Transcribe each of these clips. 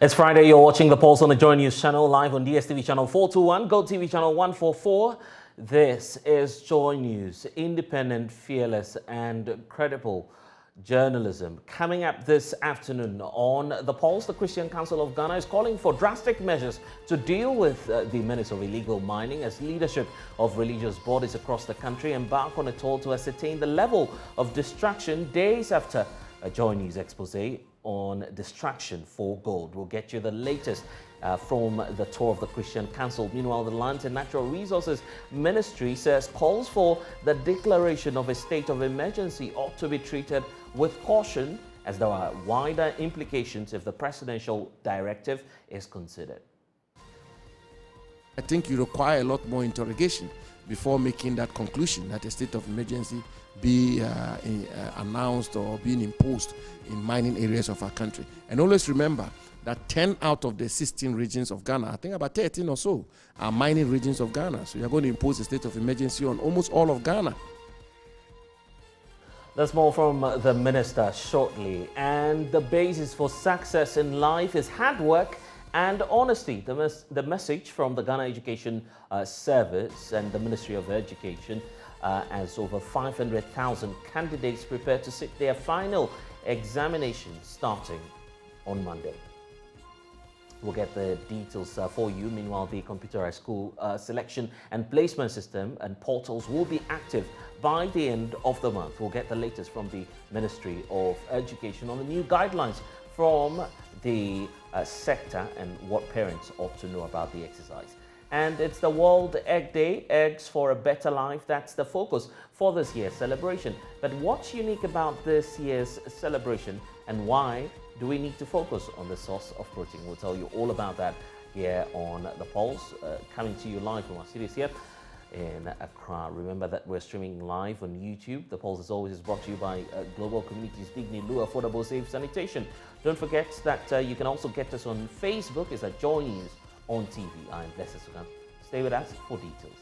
It's Friday, you're watching The Pulse on the JoyNews channel, live on DSTV channel 421, GoTV channel 144. This is JoyNews, independent, fearless and credible journalism. Coming up this afternoon on The Pulse, the Christian Council of Ghana is calling for drastic measures to deal with the menace of illegal mining as leadership of religious bodies across the country embark on a toll to ascertain the level of distraction days after a JoyNews expose on distraction for gold. We'll get you the latest from the tour of the Christian Council. Meanwhile, the Land and Natural Resources Ministry says calls for the declaration of a state of emergency ought to be treated with caution as there are wider implications if the presidential directive is considered. I think you require a lot more interrogation before making that conclusion that a state of emergency be announced or being imposed in mining areas of our country. And always remember that 10 out of the 16 regions of Ghana, I think about 13 or so, are mining regions of Ghana. So you're going to impose a state of emergency on almost all of Ghana. There's more from the minister shortly. And the basis for success in life is hard work and honesty. The message from the Ghana Education Service and the Ministry of Education as over 500,000 candidates prepare to sit their final examination starting on Monday. We'll get the details for you. Meanwhile, the computerized school selection and placement system and portals will be active by the end of the month. We'll get the latest from the Ministry of Education on the new guidelines from the sector and what parents ought to know about the exercise. And it's the World Egg Day, Eggs for a Better Life. That's the focus for this year's celebration. But what's unique about this year's celebration and why do we need to focus on the source of protein? We'll tell you all about that here on The Pulse, coming to you live from our studios here in Accra. Remember that we're streaming live on YouTube. The Pulse, as always, is brought to you by Global Communities Digni Lu Affordable Safe Sanitation. Don't forget that you can also get us on Facebook. It's at JoyNews on TV. I'm Blessed Sogah. Stay with us for details.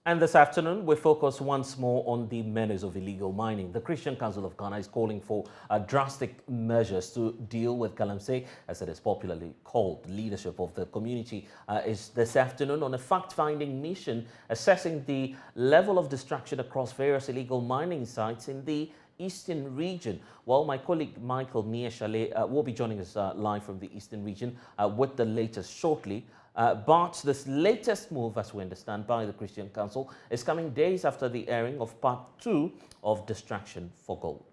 And this afternoon, we focus once more on the menace of illegal mining. The Christian Council of Ghana is calling for drastic measures to deal with galamsey, as it is popularly called. Leadership of the community is this afternoon on a fact-finding mission assessing the level of distraction across various illegal mining sites in the Eastern region. Well, my colleague Michael Nieshale will be joining us live from the Eastern region with the latest shortly. But this latest move, as we understand, by the Christian Council is coming days after the airing of part 2 of Distraction for Gold.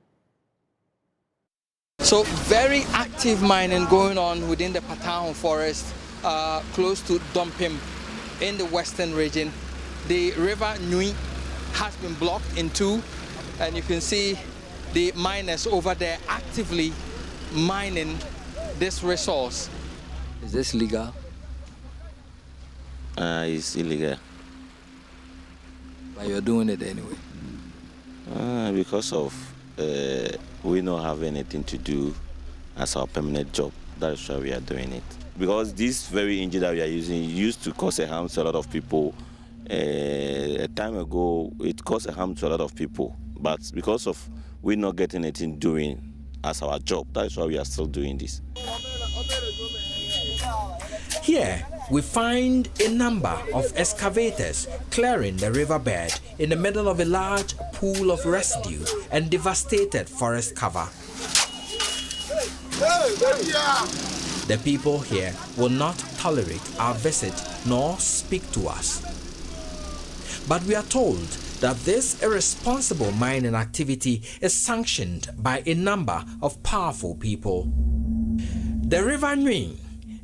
So very active mining going on within the Patahon forest, close to Dompim in the western region. The river Nui has been blocked in two, and you can see the miners over there actively mining this resource. Is this legal? It's illegal. But you're doing it anyway? Because of we don't have anything to do as our permanent job. That's why we are doing it. Because this very engine that we are using used to cause a harm to a lot of people. A time ago, it caused a harm to a lot of people. But because of we not getting anything doing as our job, that's why we are still doing this. Here, we find a number of excavators clearing the riverbed in the middle of a large pool of residue and devastated forest cover. The people here will not tolerate our visit nor speak to us. But we are told that this irresponsible mining activity is sanctioned by a number of powerful people. The River Nui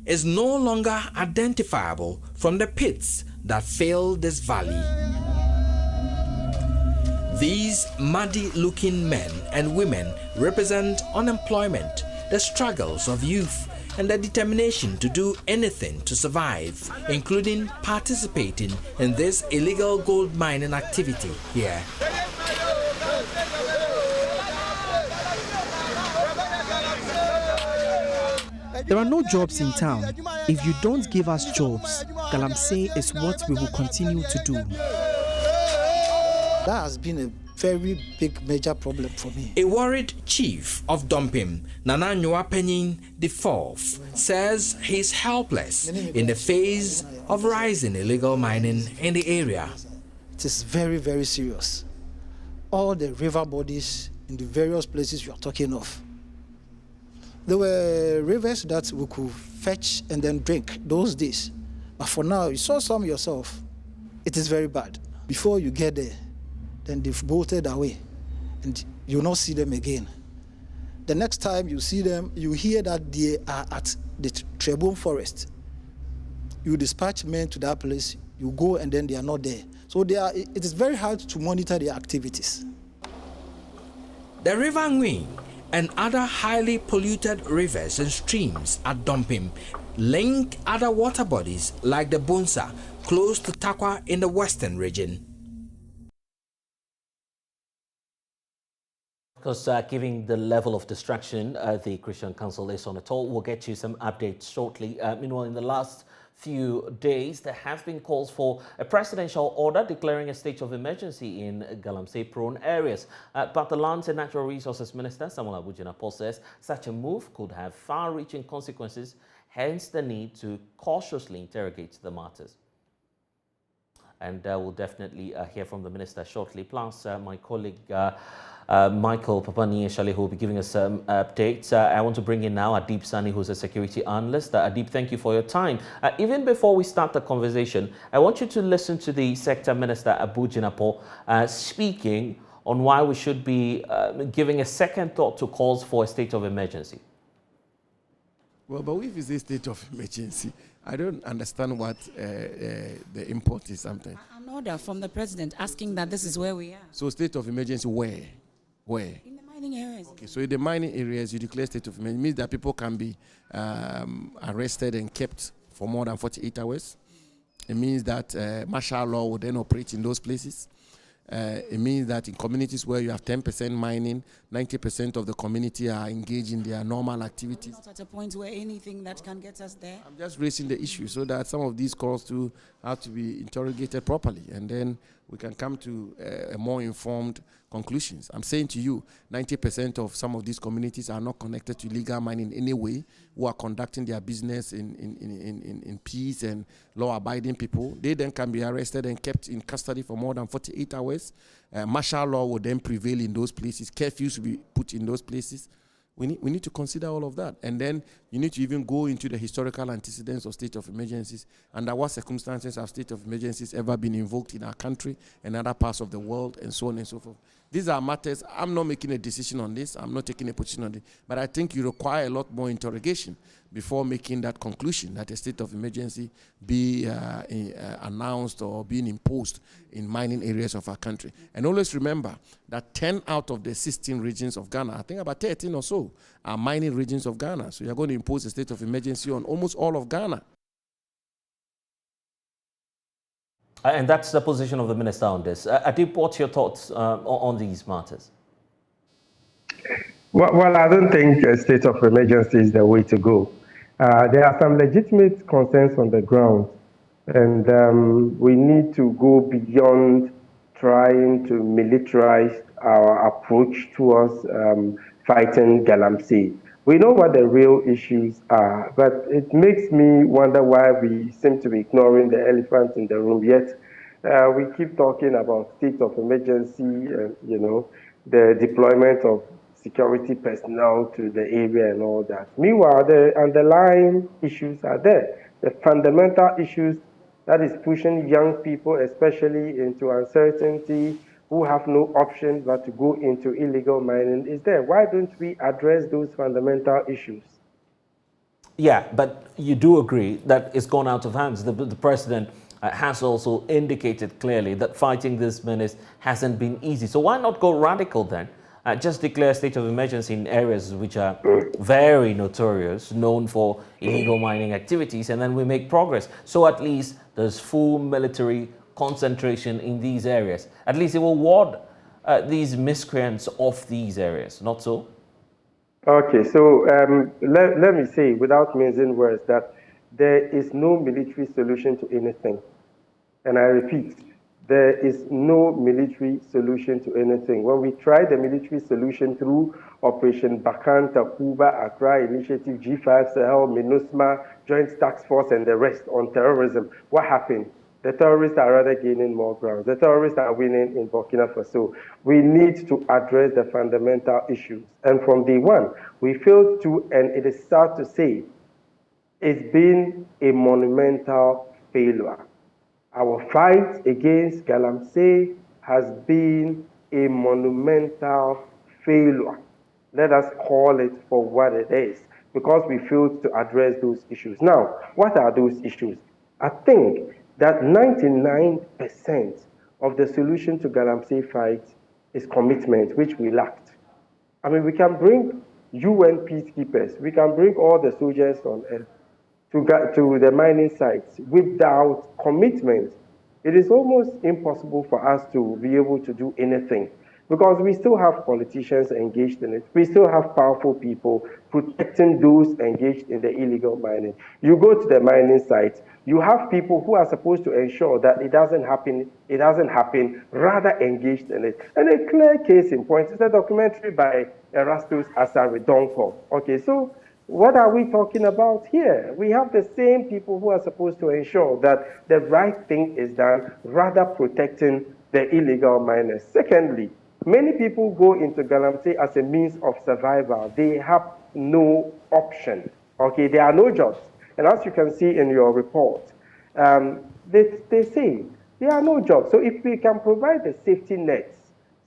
is no longer identifiable from the pits that fill this valley. These muddy-looking men and women represent unemployment, the struggles of youth, and the determination to do anything to survive, including participating in this illegal gold mining activity here. There are no jobs in town. If you don't give us jobs, Galamsey is what we will continue to do. That has been a very big major problem for me. A worried chief of Dompim, Nana Nwapenyin IV, says he's helpless in the face of rising illegal mining in the area. It is very, very serious. All the river bodies in the various places you are talking of. There were rivers that we could fetch and then drink those days. But for now, you saw some yourself. It is very bad. Before you get there, then they've bolted away and you'll not see them again. The next time you see them, you hear that they are at the Trebon forest. You dispatch men to that place, you go and then they are not there. So it is very hard to monitor their activities. The River Ngui and other highly polluted rivers and streams at Dompim link other water bodies like the Bunsa close to Takwa in the western region. Because given the level of distraction the Christian Council is on at all, we'll get you some updates shortly. Meanwhile, in the last few days, there have been calls for a presidential order declaring a state of emergency in Galamsey-prone areas. But the Lands and Natural Resources Minister, Samuel Abujinapo, says such a move could have far-reaching consequences, hence the need to cautiously interrogate the matters. And we'll definitely hear from the minister shortly. Plus, my colleague Michael Papani-Eshale, who will be giving us some updates. I want to bring in now Adib Sani, who's a security analyst. Adib, thank you for your time. Even before we start the conversation, I want you to listen to the Sector Minister, Abujinapo, speaking on why we should be giving a second thought to calls for a state of emergency. Well, but if it's a state of emergency, I don't understand what the import is sometimes. An order from the president asking that this is where we are. So state of emergency where? Where? In the mining areas. Okay, so in the mining areas, you declare state of emergency. It means that people can be arrested and kept for more than 48 hours. It means that martial law will then operate in those places. It means that in communities where you have 10% mining, 90% of the community are engaged in their normal activities. Not at a point where anything that can get us there. I'm just raising the issue so that some of these calls to have to be interrogated properly, and then we can come to a more informed conclusions. I'm saying to you, 90% of some of these communities are not connected to illegal mining in any way, who are conducting their business in peace and law-abiding people. They then can be arrested and kept in custody for more than 48 hours. Martial law will then prevail in those places. Curfews will be put in those places. We need to consider all of that. And then you need to even go into the historical antecedents of state of emergencies. Under what circumstances have state of emergencies ever been invoked in our country and other parts of the world, and so on and so forth. These are matters. I'm not making a decision on this. I'm not taking a position on it. But I think you require a lot more interrogation before making that conclusion that a state of emergency be announced or being imposed in mining areas of our country. And always remember that 10 out of the 16 regions of Ghana, I think about 13 or so, are mining regions of Ghana. So you're going to impose a state of emergency on almost all of Ghana. And that's the position of the minister on this. Adib, what's your thoughts on these matters? Well, I don't think a state of emergency is the way to go. There are some legitimate concerns on the ground, and we need to go beyond trying to militarize our approach towards fighting Galamsey. We know what the real issues are, but it makes me wonder why we seem to be ignoring the elephant in the room. Yet we keep talking about state of emergency, the deployment of security personnel to the area and all that. Meanwhile, the underlying issues are there. The fundamental issues that is pushing young people, especially into uncertainty, who have no option but to go into illegal mining, is there. Why don't we address those fundamental issues? Yeah, but you do agree that it's gone out of hands. The president has also indicated clearly that fighting this menace hasn't been easy. So why not go radical then? Just declare a state of emergency in areas which are very notorious, known for illegal mining activities, and then we make progress. So at least there's full military concentration in these areas. At least it will ward these miscreants off these areas, not so? Okay, so let me say, without mincing words, that there is no military solution to anything. And I repeat, there is no military solution to anything. When we tried the military solution through Operation Bakan, Takuba, Accra Initiative, G5 Sahel, MINUSMA, Joint Task Force, and the rest on terrorism, what happened? The terrorists are rather gaining more ground. The terrorists are winning in Burkina Faso. We need to address the fundamental issues. And from day one, we failed to, and it is sad to say, it's been a monumental failure. Our fight against Galamsey has been a monumental failure. Let us call it for what it is, because we failed to address those issues. Now, what are those issues? I think that 99% of the solution to Galamsey fight is commitment, which we lacked. I mean, we can bring UN peacekeepers, we can bring all the soldiers on earth to the mining sites. Without commitment, it is almost impossible for us to be able to do anything, because we still have politicians engaged in it. We still have powerful people protecting those engaged in the illegal mining. You go to the mining site, you have people who are supposed to ensure that it doesn't happen, rather engaged in it. And a clear case in point is a documentary by Erastus Asaridonko. Okay, so what are we talking about here? We have the same people who are supposed to ensure that the right thing is done, rather protecting the illegal miners. Secondly, many people go into Galamsey as a means of survival. They have no option. Okay, there are no jobs. And as you can see in your report, they say there are no jobs. So if we can provide the safety nets,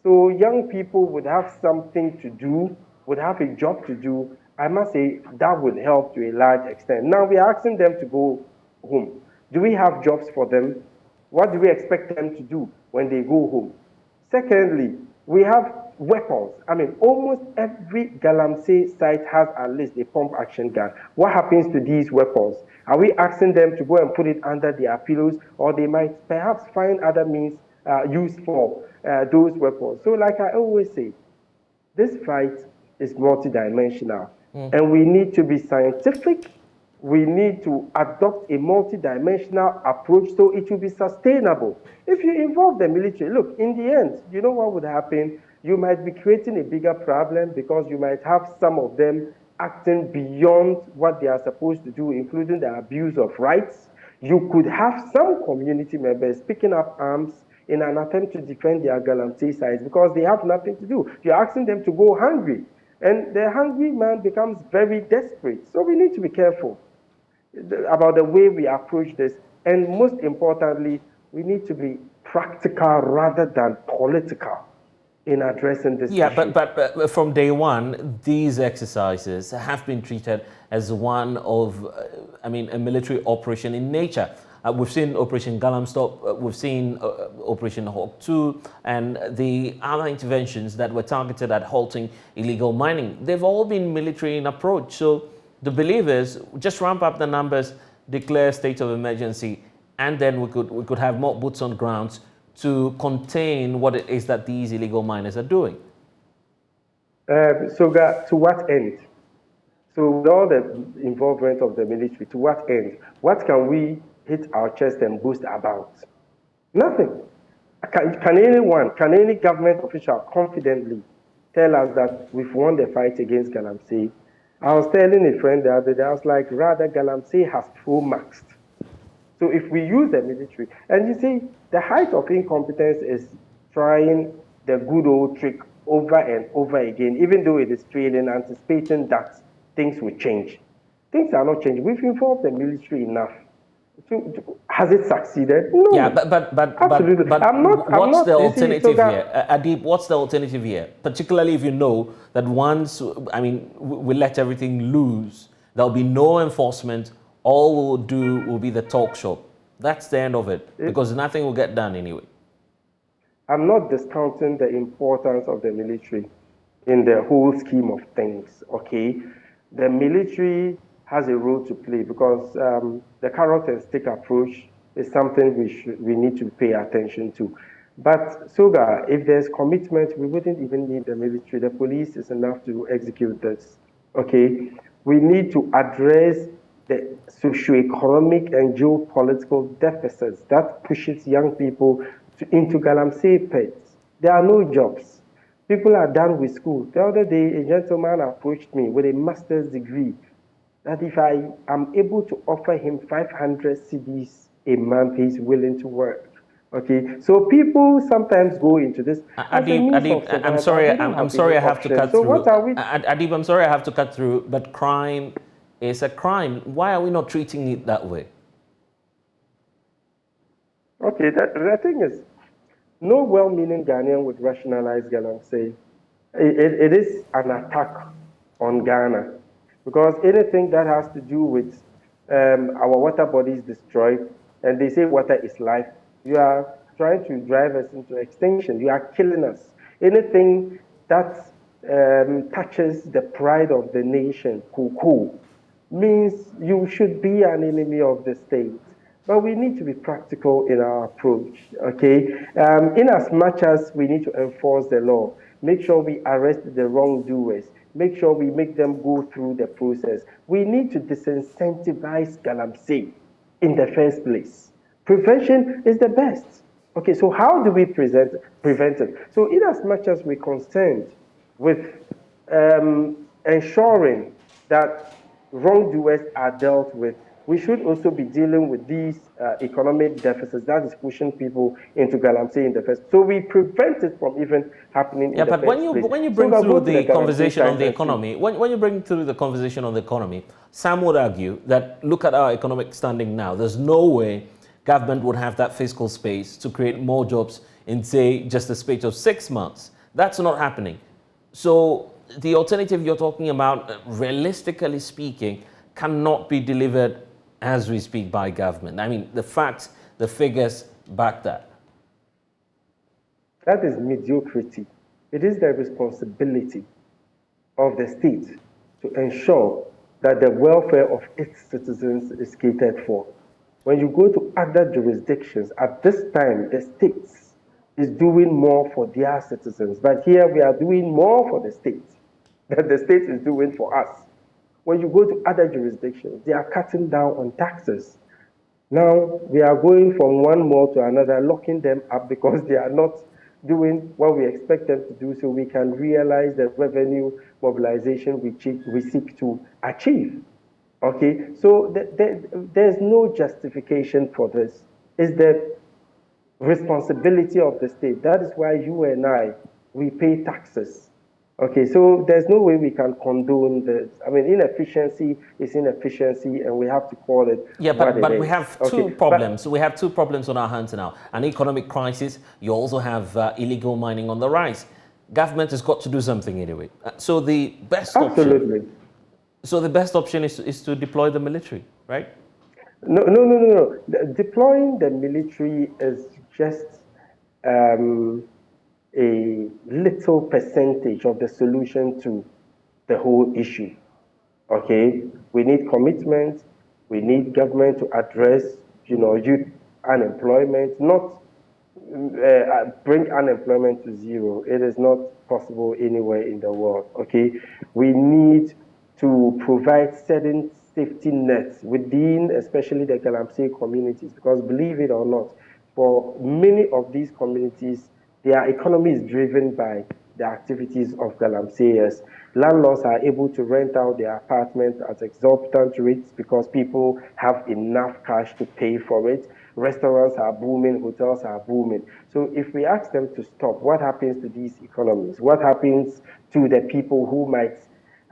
so young people would have something to do, would have a job to do, I must say that would help to a large extent. Now we are asking them to go home. Do we have jobs for them? What do we expect them to do when they go home? Secondly, we have weapons. I mean, almost every Galamsey site has at least a pump action gun. What happens to these weapons? Are we asking them to go and put it under their pillows, or they might perhaps find other means used for those weapons? So like I always say, this fight is multidimensional. And we need to be scientific. We need to adopt a multidimensional approach so it will be sustainable. If you involve the military, look, in the end, you know what would happen? You might be creating a bigger problem, because you might have some of them acting beyond what they are supposed to do, including the abuse of rights. You could have some community members picking up arms in an attempt to defend their Galamsey sites because they have nothing to do. You're asking them to go hungry. And the hungry man becomes very desperate. So we need to be careful about the way we approach this. And most importantly, we need to be practical rather than political in addressing this issue. But from day one, these exercises have been treated as one of, a military operation in nature. We've seen Operation Galamstop, we've seen Operation Hawk 2, and the other interventions that were targeted at halting illegal mining. They've all been military in approach. So the belief is just ramp up the numbers, declare state of emergency, and then we could have more boots on ground to contain what it is that these illegal miners are doing. Sogah, to what end? So with all the involvement of the military, to what end? What can we hit our chest and boast about? Nothing. Can any government official confidently tell us that we've won the fight against Galamsey? I was telling a friend the other day, I was like, rather, Galamsey has pro-maxed. So if we use the military, and you see, the height of incompetence is trying the good old trick over and over again, even though it is failing, anticipating that things will change. Things are not changing. We've involved the military enough. Has it succeeded? No. Yeah, but absolutely. What's the alternative here? Adib, what's the alternative here? Particularly if you know that once, we let everything loose, there'll be no enforcement. All we'll do will be the talk show. That's the end of it, because nothing will get done anyway. I'm not discounting the importance of the military in the whole scheme of things, okay? The military has a role to play, because the carrot and stick approach is something we need to pay attention to. But Sogah, if there's commitment, we wouldn't even need the military. The police is enough to execute this. Okay, we need to address the socioeconomic and geopolitical deficits that pushes young people into galamsey pits. There are no jobs. People are done with school. The other day, a gentleman approached me with a master's degree that if I am able to offer him 500 cedis a month, he's willing to work. Okay, so people sometimes go into this as a means of survival. I'm sorry. They don't I'm sorry. I have to cut So through. what are we? Adib, I'm sorry. I have to cut through. But crime is a crime. Why are we not treating it that way? Okay, the thing is, no well-meaning Ghanaian would rationalize Ghana and say it is an attack on Ghana, because anything that has to do with our water bodies destroyed, and they say water is life, you are trying to drive us into extinction. You are killing us. Anything that touches the pride of the nation, cuckoo, means you should be an enemy of the state. But we need to be practical in our approach, okay? In as much as we need to enforce the law, make sure we arrest the wrongdoers, make sure we make them go through the process. We need to disincentivize galamsey in the first place. Prevention is the best. Okay, so how do we prevent it? So in as much as we're concerned with ensuring that wrongdoers are dealt with, we should also be dealing with these economic deficits that is pushing people into galamsey in the first. So we prevent it from even happening in the first place. Yeah, but when you bring through the conversation on the economy, when you bring through the conversation on the economy, some would argue that look at our economic standing now. There's no way government would have that fiscal space to create more jobs in, say, just a space of 6 months. That's not happening. So the alternative you're talking about, realistically speaking, cannot be delivered as we speak by government. I mean, the facts, the figures back that. That is mediocrity. It is the responsibility of the state to ensure that the welfare of its citizens is catered for. When you go to other jurisdictions, at this time, the state is doing more for their citizens. But here we are doing more for the state than the state is doing for us. When you go to other jurisdictions, they are cutting down on taxes. Now we are going from one mall to another, locking them up because they are not doing what we expect them to do, so we can realize the revenue mobilization we seek to achieve. Okay, so there's no justification for this. It's the responsibility of the state. That is why you and I, we pay taxes. Okay, so there's no way we can condone this. I mean, inefficiency is inefficiency, and we have to call it. Yeah, but we have two problems. We have two problems on our hands now: an economic crisis. You also have illegal mining on the rise. Government has got to do something anyway. So the best absolutely. So the best option is to deploy the military, right? No. Deploying the military is just a little percentage of the solution to the whole issue. Okay, we need commitment. We need government to address, youth unemployment, not bring unemployment to zero. It is not possible anywhere in the world. Okay, we need to provide certain safety nets within, especially the galamsey communities, because believe it or not, for many of these communities, their economy is driven by the activities of galamseyers. Landlords are able to rent out their apartments at exorbitant rates because people have enough cash to pay for it. Restaurants are booming, hotels are booming. So if we ask them to stop, what happens to these economies? What happens to the people who might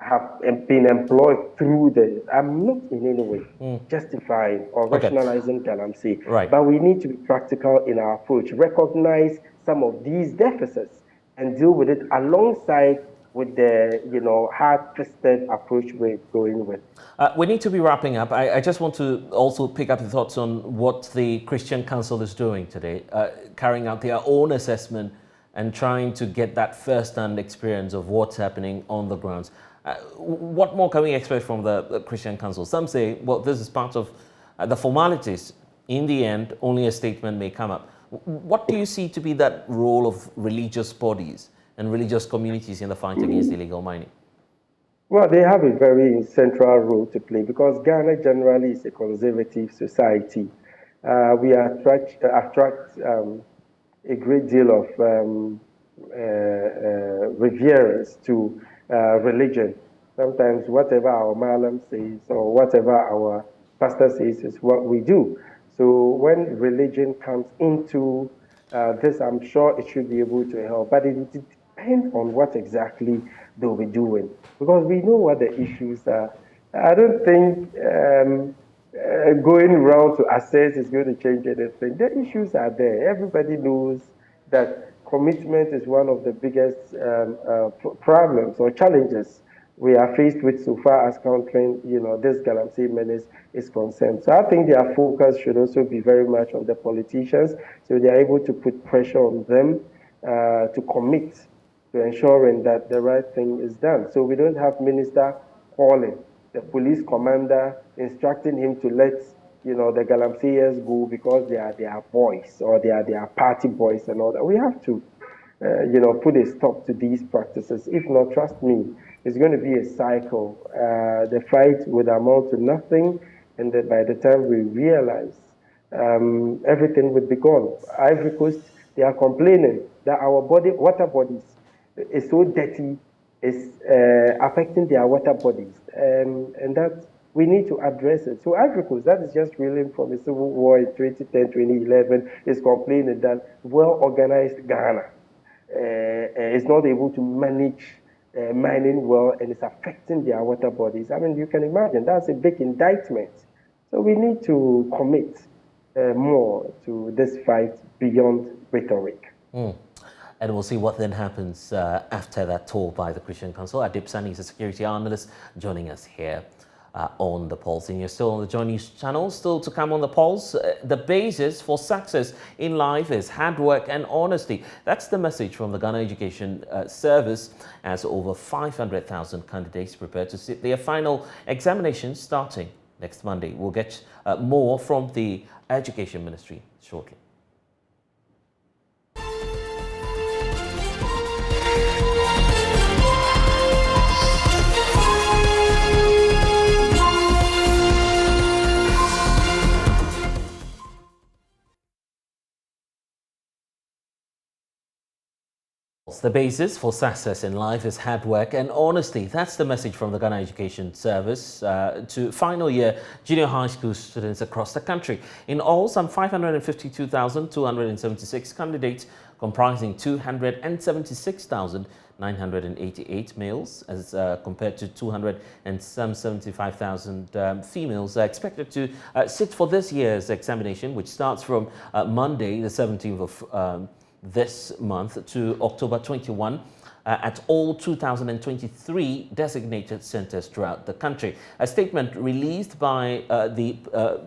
have been employed through the... I'm not in any way justifying or rationalizing galamsey, right. But we need to be practical in our approach, recognize some of these deficits and deal with it alongside with the hard-fisted approach we're going with. We need to be wrapping up. I just want to also pick up your thoughts on what the Christian Council is doing today, carrying out their own assessment and trying to get that first-hand experience of what's happening on the grounds. What more can we expect from the Christian Council? Some say, well, this is part of the formalities. In the end, only a statement may come up. What do you see to be that role of religious bodies and religious communities in the fight against illegal mining? Well, they have a very central role to play because Ghana generally is a conservative society. We attract a great deal of reverence to religion. Sometimes whatever our Malam says or whatever our pastor says is what we do. So when religion comes into this, I'm sure it should be able to help. But it depends on what exactly they'll be doing because we know what the issues are. I don't think going around to assess is going to change anything. The issues are there. Everybody knows that commitment is one of the biggest problems or challenges we are faced with so far as countering, this Galamsey menace is concerned. So I think their focus should also be very much on the politicians, so they are able to put pressure on them to commit to ensuring that the right thing is done. So we don't have minister calling the police commander, instructing him to let the Galamseyers go because they are their boys or they are their party boys and all that. We have to put a stop to these practices. If not, trust me, it's going to be a cycle. The fight would amount to nothing, and then by the time we realize, everything would be gone. Ivory Coast, they are complaining that our water bodies is so dirty, it's affecting their water bodies, and that we need to address it. So Ivory Coast, that is just reeling from the civil war in 2010, 2011, is complaining that well-organized Ghana is not able to manage mining well, and it's affecting their water bodies. I mean, you can imagine, that's a big indictment. So we need to commit more to this fight beyond rhetoric. And we'll see what then happens after that tour by the Christian Council. Adib Sani is a security analyst joining us here on The Pulse. And you're still on the JoyNews channel. Still to come on The Pulse, the basis for success in life is hard work and honesty. That's the message from the Ghana Education Service, as over 500,000 candidates prepare to sit their final examinations starting next Monday. We'll get more from the Education Ministry shortly. The basis for success in life is hard work and honesty. That's the message from the Ghana Education Service to final year junior high school students across the country. In all, some 552,276 candidates, comprising 276,988 males as compared to 275,000 females, are expected to sit for this year's examination, which starts from Monday, the 17th of this month to October 21 at all 2023 designated centers throughout the country. A statement released by the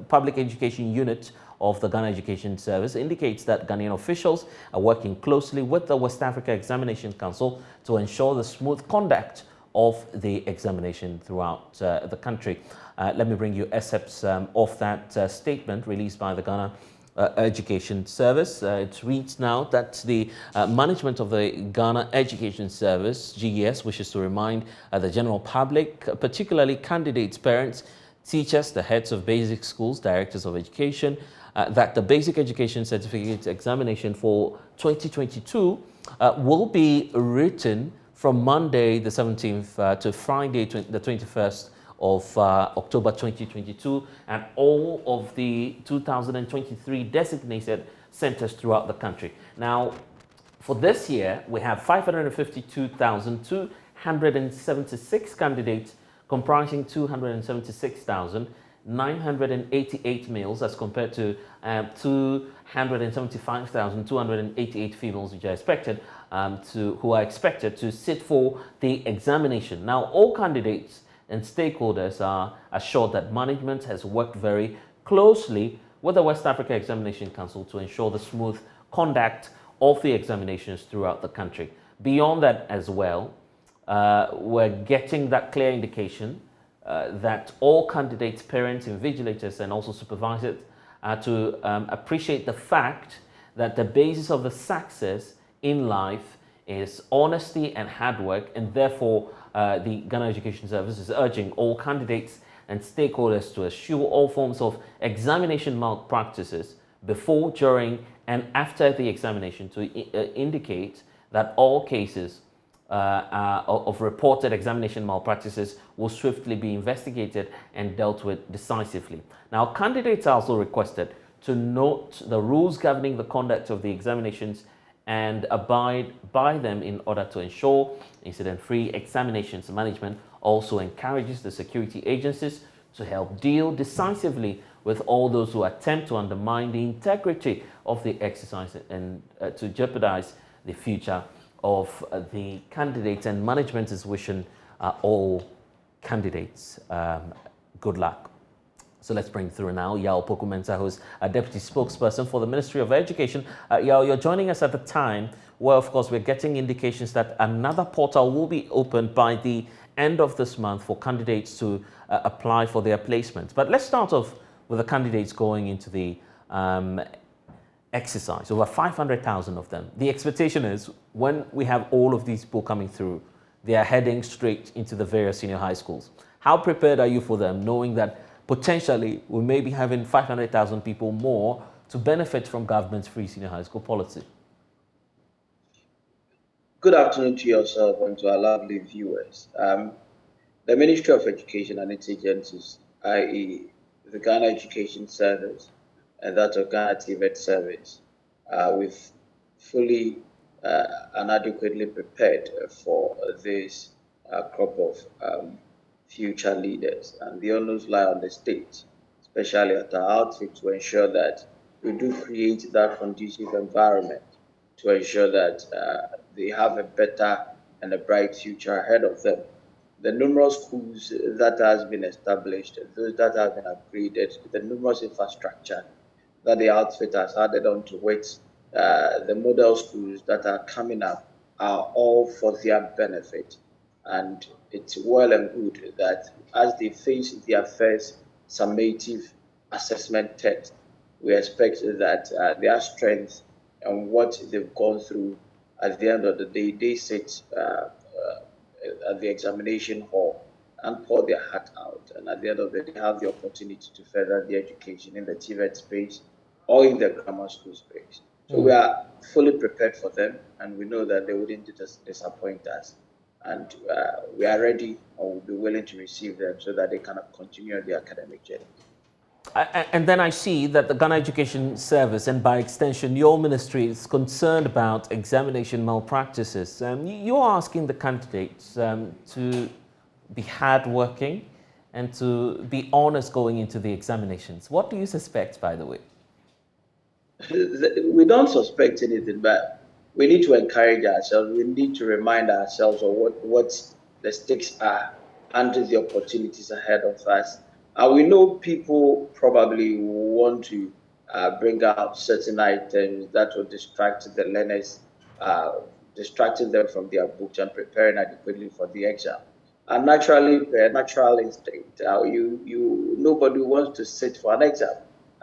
Public Education Unit of the Ghana Education Service indicates that Ghanaian officials are working closely with the West Africa Examination Council to ensure the smooth conduct of the examination throughout the country. Let me bring you excerpts of that statement released by the Ghana Education Service. It reads now that the management of the Ghana Education Service, GES, wishes to remind the general public, particularly candidates, parents, teachers, the heads of basic schools, directors of education, that the Basic Education Certificate examination for 2022 will be written from Monday the 17th to Friday the 21st of October 2022, and all of the 2023 designated centers throughout the country. Now, for this year, we have 552,276 candidates, comprising 276,988 males, as compared to 275,288 females, which are expected who are expected to sit for the examination. Now, all candidates and stakeholders are assured that management has worked very closely with the West Africa Examination Council to ensure the smooth conduct of the examinations throughout the country. Beyond that as well, we're getting that clear indication that all candidates, parents, invigilators, and also supervisors are to appreciate the fact that the basis of the success in life is honesty and hard work, and therefore the Ghana Education Service is urging all candidates and stakeholders to eschew all forms of examination malpractices before, during, and after the examination, to indicate that all cases of reported examination malpractices will swiftly be investigated and dealt with decisively. Now, candidates are also requested to note the rules governing the conduct of the examinations and abide by them in order to ensure incident-free examinations. Management also encourages the security agencies to help deal decisively with all those who attempt to undermine the integrity of the exercise and to jeopardize the future of the candidates. And management is wishing all candidates good luck. So let's bring through now Yao Poku-Mensah, who's a deputy spokesperson for the Ministry of Education. Yao, you're joining us at the time where, of course, we're getting indications that another portal will be opened by the end of this month for candidates to apply for their placement. But let's start off with the candidates going into the exercise, over 500,000 of them. The expectation is when we have all of these people coming through, they are heading straight into the various senior high schools. How prepared are you for them, knowing that potentially we may be having 500,000 people more to benefit from government's free senior high school policy? Good afternoon to yourself and to our lovely viewers. The Ministry of Education and its agencies, i.e. the Ghana Education Service and that of Ghana TVET Service, we've fully and adequately prepared for this crop of future leaders, and the onus lie on the state, especially at our outfit, to ensure that we do create that conducive environment to ensure that they have a better and a bright future ahead of them. The numerous schools that has been established, those that have been upgraded, the numerous infrastructure that the outfit has added on to it, the model schools that are coming up are all for their benefit. And it's well and good that as they face their first summative assessment test, we expect that their strength and what they've gone through, at the end of the day, they sit at the examination hall and pour their heart out. And at the end of the day, they have the opportunity to further their education in the TVET space or in the grammar school space. So we are fully prepared for them, and we know that they wouldn't disappoint us. And we are ready, or will be willing to receive them so that they can continue their academic journey. And then I see that the Ghana Education Service, and by extension your ministry, is concerned about examination malpractices. You're asking the candidates to be hardworking and to be honest going into the examinations. What do you suspect, by the way? We don't suspect anything, but we need to encourage ourselves. We need to remind ourselves of what the stakes are and the opportunities ahead of us. We know people probably want to bring out certain items that will distract the learners, distracting them from their books and preparing adequately for the exam. And naturally, natural instinct, nobody wants to sit for an exam.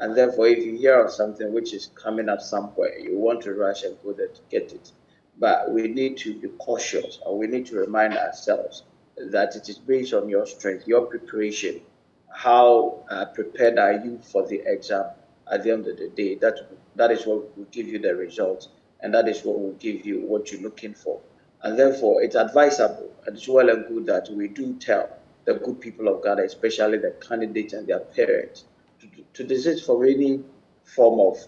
And therefore, if you hear of something which is coming up somewhere, you want to rush and go there to get it. But we need to be cautious, and we need to remind ourselves that it is based on your strength, your preparation. How prepared are you for the exam at the end of the day? That is what will give you the results, and that is what will give you what you're looking for. And therefore, it's advisable and it's well and good that we do tell the good people of Ghana, especially the candidates and their parents, to desist from any form of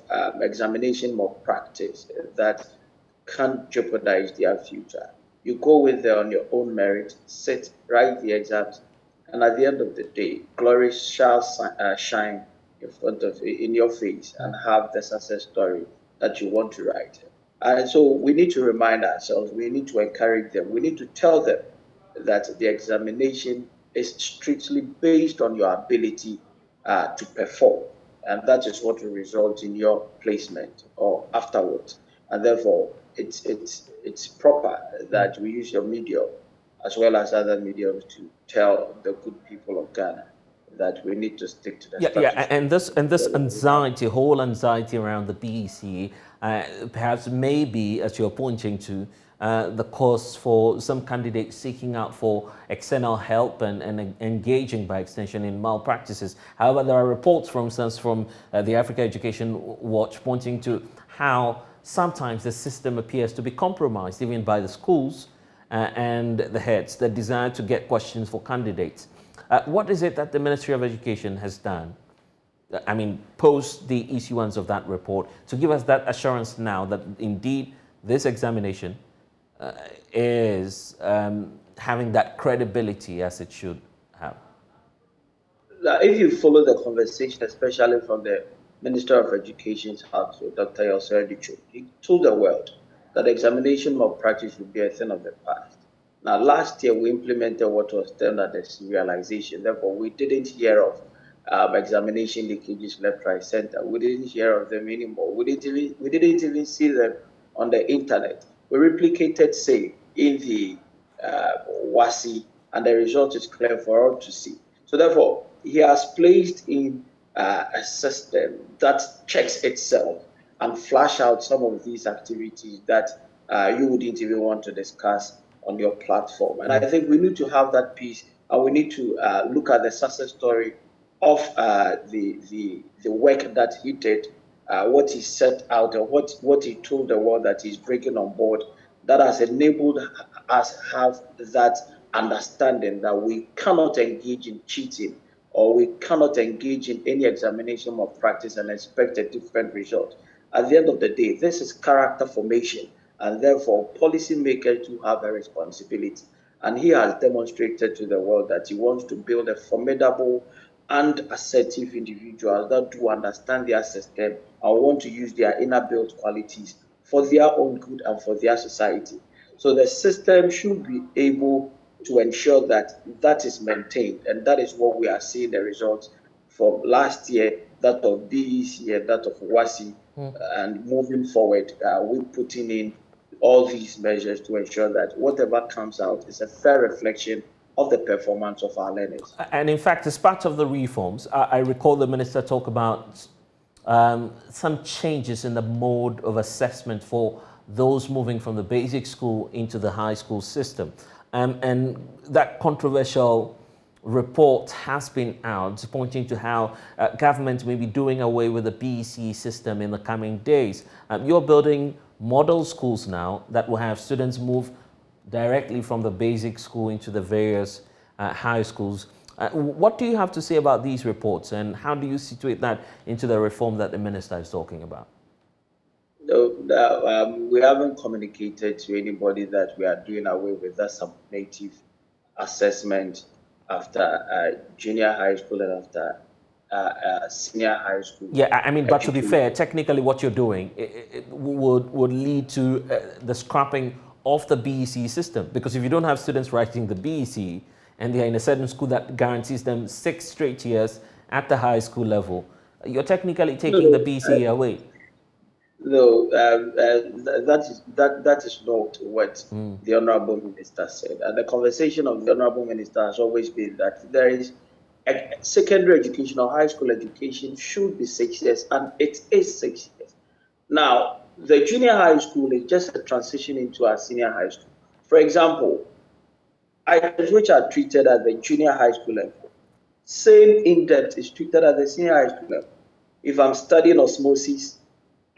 examination malpractice that can jeopardize their future. You go with them on your own merit, sit, write the exams, and at the end of the day, glory shall shine in your face and have the success story that you want to write. And so we need to remind ourselves, we need to encourage them, we need to tell them that the examination is strictly based on your ability to perform, and that is what will result in your placement or afterwards. And therefore, it's proper that we use your medium as well as other mediums to tell the good people of Ghana that we need to stick to the structure. And this anxiety, whole anxiety around the BEC, perhaps maybe, as you're pointing to, the course for some candidates seeking out for external help and engaging by extension in malpractices. However, there are reports, for instance, from the Africa Education Watch pointing to how sometimes the system appears to be compromised even by the schools and the heads that desire to get questions for candidates. What is it that the Ministry of Education has done, I mean, post the issuance of that report, to give us that assurance now that indeed this examination is having that credibility as it should have? If you follow the conversation, especially from the Minister of Education's house, Dr. Yosef, he told the world that examination malpractice would be a thing of the past. Now, last year we implemented what was termed as serialization. Therefore, we didn't hear of examination leakages left, right, center. We didn't hear of them anymore. We didn't even see them on the internet. We replicated same in the WASI, and the result is clear for all to see. So therefore, he has placed in a system that checks itself and flash out some of these activities that you wouldn't even want to discuss on your platform. And I think we need to have that piece, and we need to look at the success story of the work that he did, what he set out, and what he told the world that he's bringing on board, that has enabled us have that understanding that we cannot engage in cheating, or we cannot engage in any examination of practice and expect a different result. At the end of the day, this is character formation, and therefore policymakers do have a responsibility. And he has demonstrated to the world that he wants to build a formidable and assertive individuals that do understand their system and want to use their inner built qualities for their own good and for their society. So the system should be able to ensure that that is maintained, and that is what we are seeing the results from last year, that of BEC and that of WASI, and moving forward, we're putting in all these measures to ensure that whatever comes out is a fair reflection of the performance of our learners. And in fact, as part of the reforms, I recall the minister talk about some changes in the mode of assessment for those moving from the basic school into the high school system. And that controversial report has been out, pointing to how government may be doing away with the BEC system in the coming days. You're building model schools now that will have students move directly from the basic school into the various high schools. What do you have to say about these reports, and how do you situate that into the reform that the minister is talking about? We haven't communicated to anybody that we are doing away with that summative assessment after junior high school and after senior high school. Yeah, I mean, but to be fair, technically what you're doing it would lead to the scrapping of the BEC system, because if you don't have students writing the BEC and they're in a certain school that guarantees them 6 straight years at the high school level, you're technically taking the BEC away. No, that is not what the Honorable Minister said. And the conversation of the Honorable Minister has always been that there is secondary education or high school education should be 6 years, and it is 6 years. Now, the junior high school is just a transition into a senior high school. For example, items which are treated at the junior high school level, same in-depth is treated at the senior high school level. If I'm studying osmosis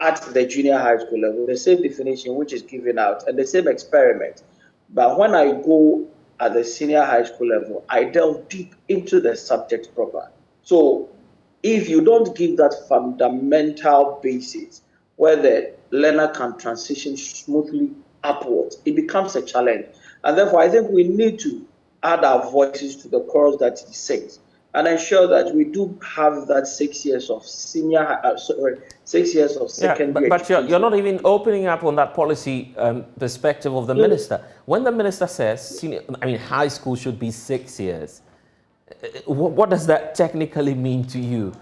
at the junior high school level, the same definition which is given out and the same experiment. But when I go at the senior high school level, I delve deep into the subject proper. So if you don't give that fundamental basis where the learner can transition smoothly upwards, it becomes a challenge. And therefore, I think we need to add our voices to the chorus that he sings and ensure that we do have that 6 years of 6 years of secondary. But you're not even opening up on that policy perspective of the minister. When the minister says, high school should be 6 years, what does that technically mean to you?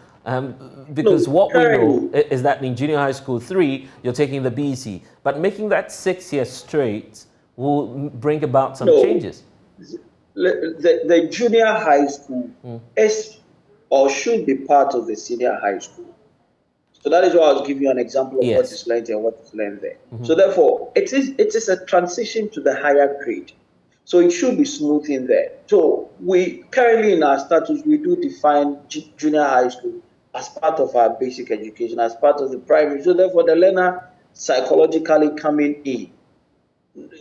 Because what we know is that in junior high school 3, you're taking the BEC, but making that 6 years straight will bring about some changes. The junior high school is or should be part of the senior high school. So that is why I was giving you an example of what Yes. is learned here and what is learned there. So therefore, it is a transition to the higher grade. So it should be smooth in there. So we currently in our status, we do define junior high school as part of our basic education, as part of the primary. So therefore, the learner psychologically coming in,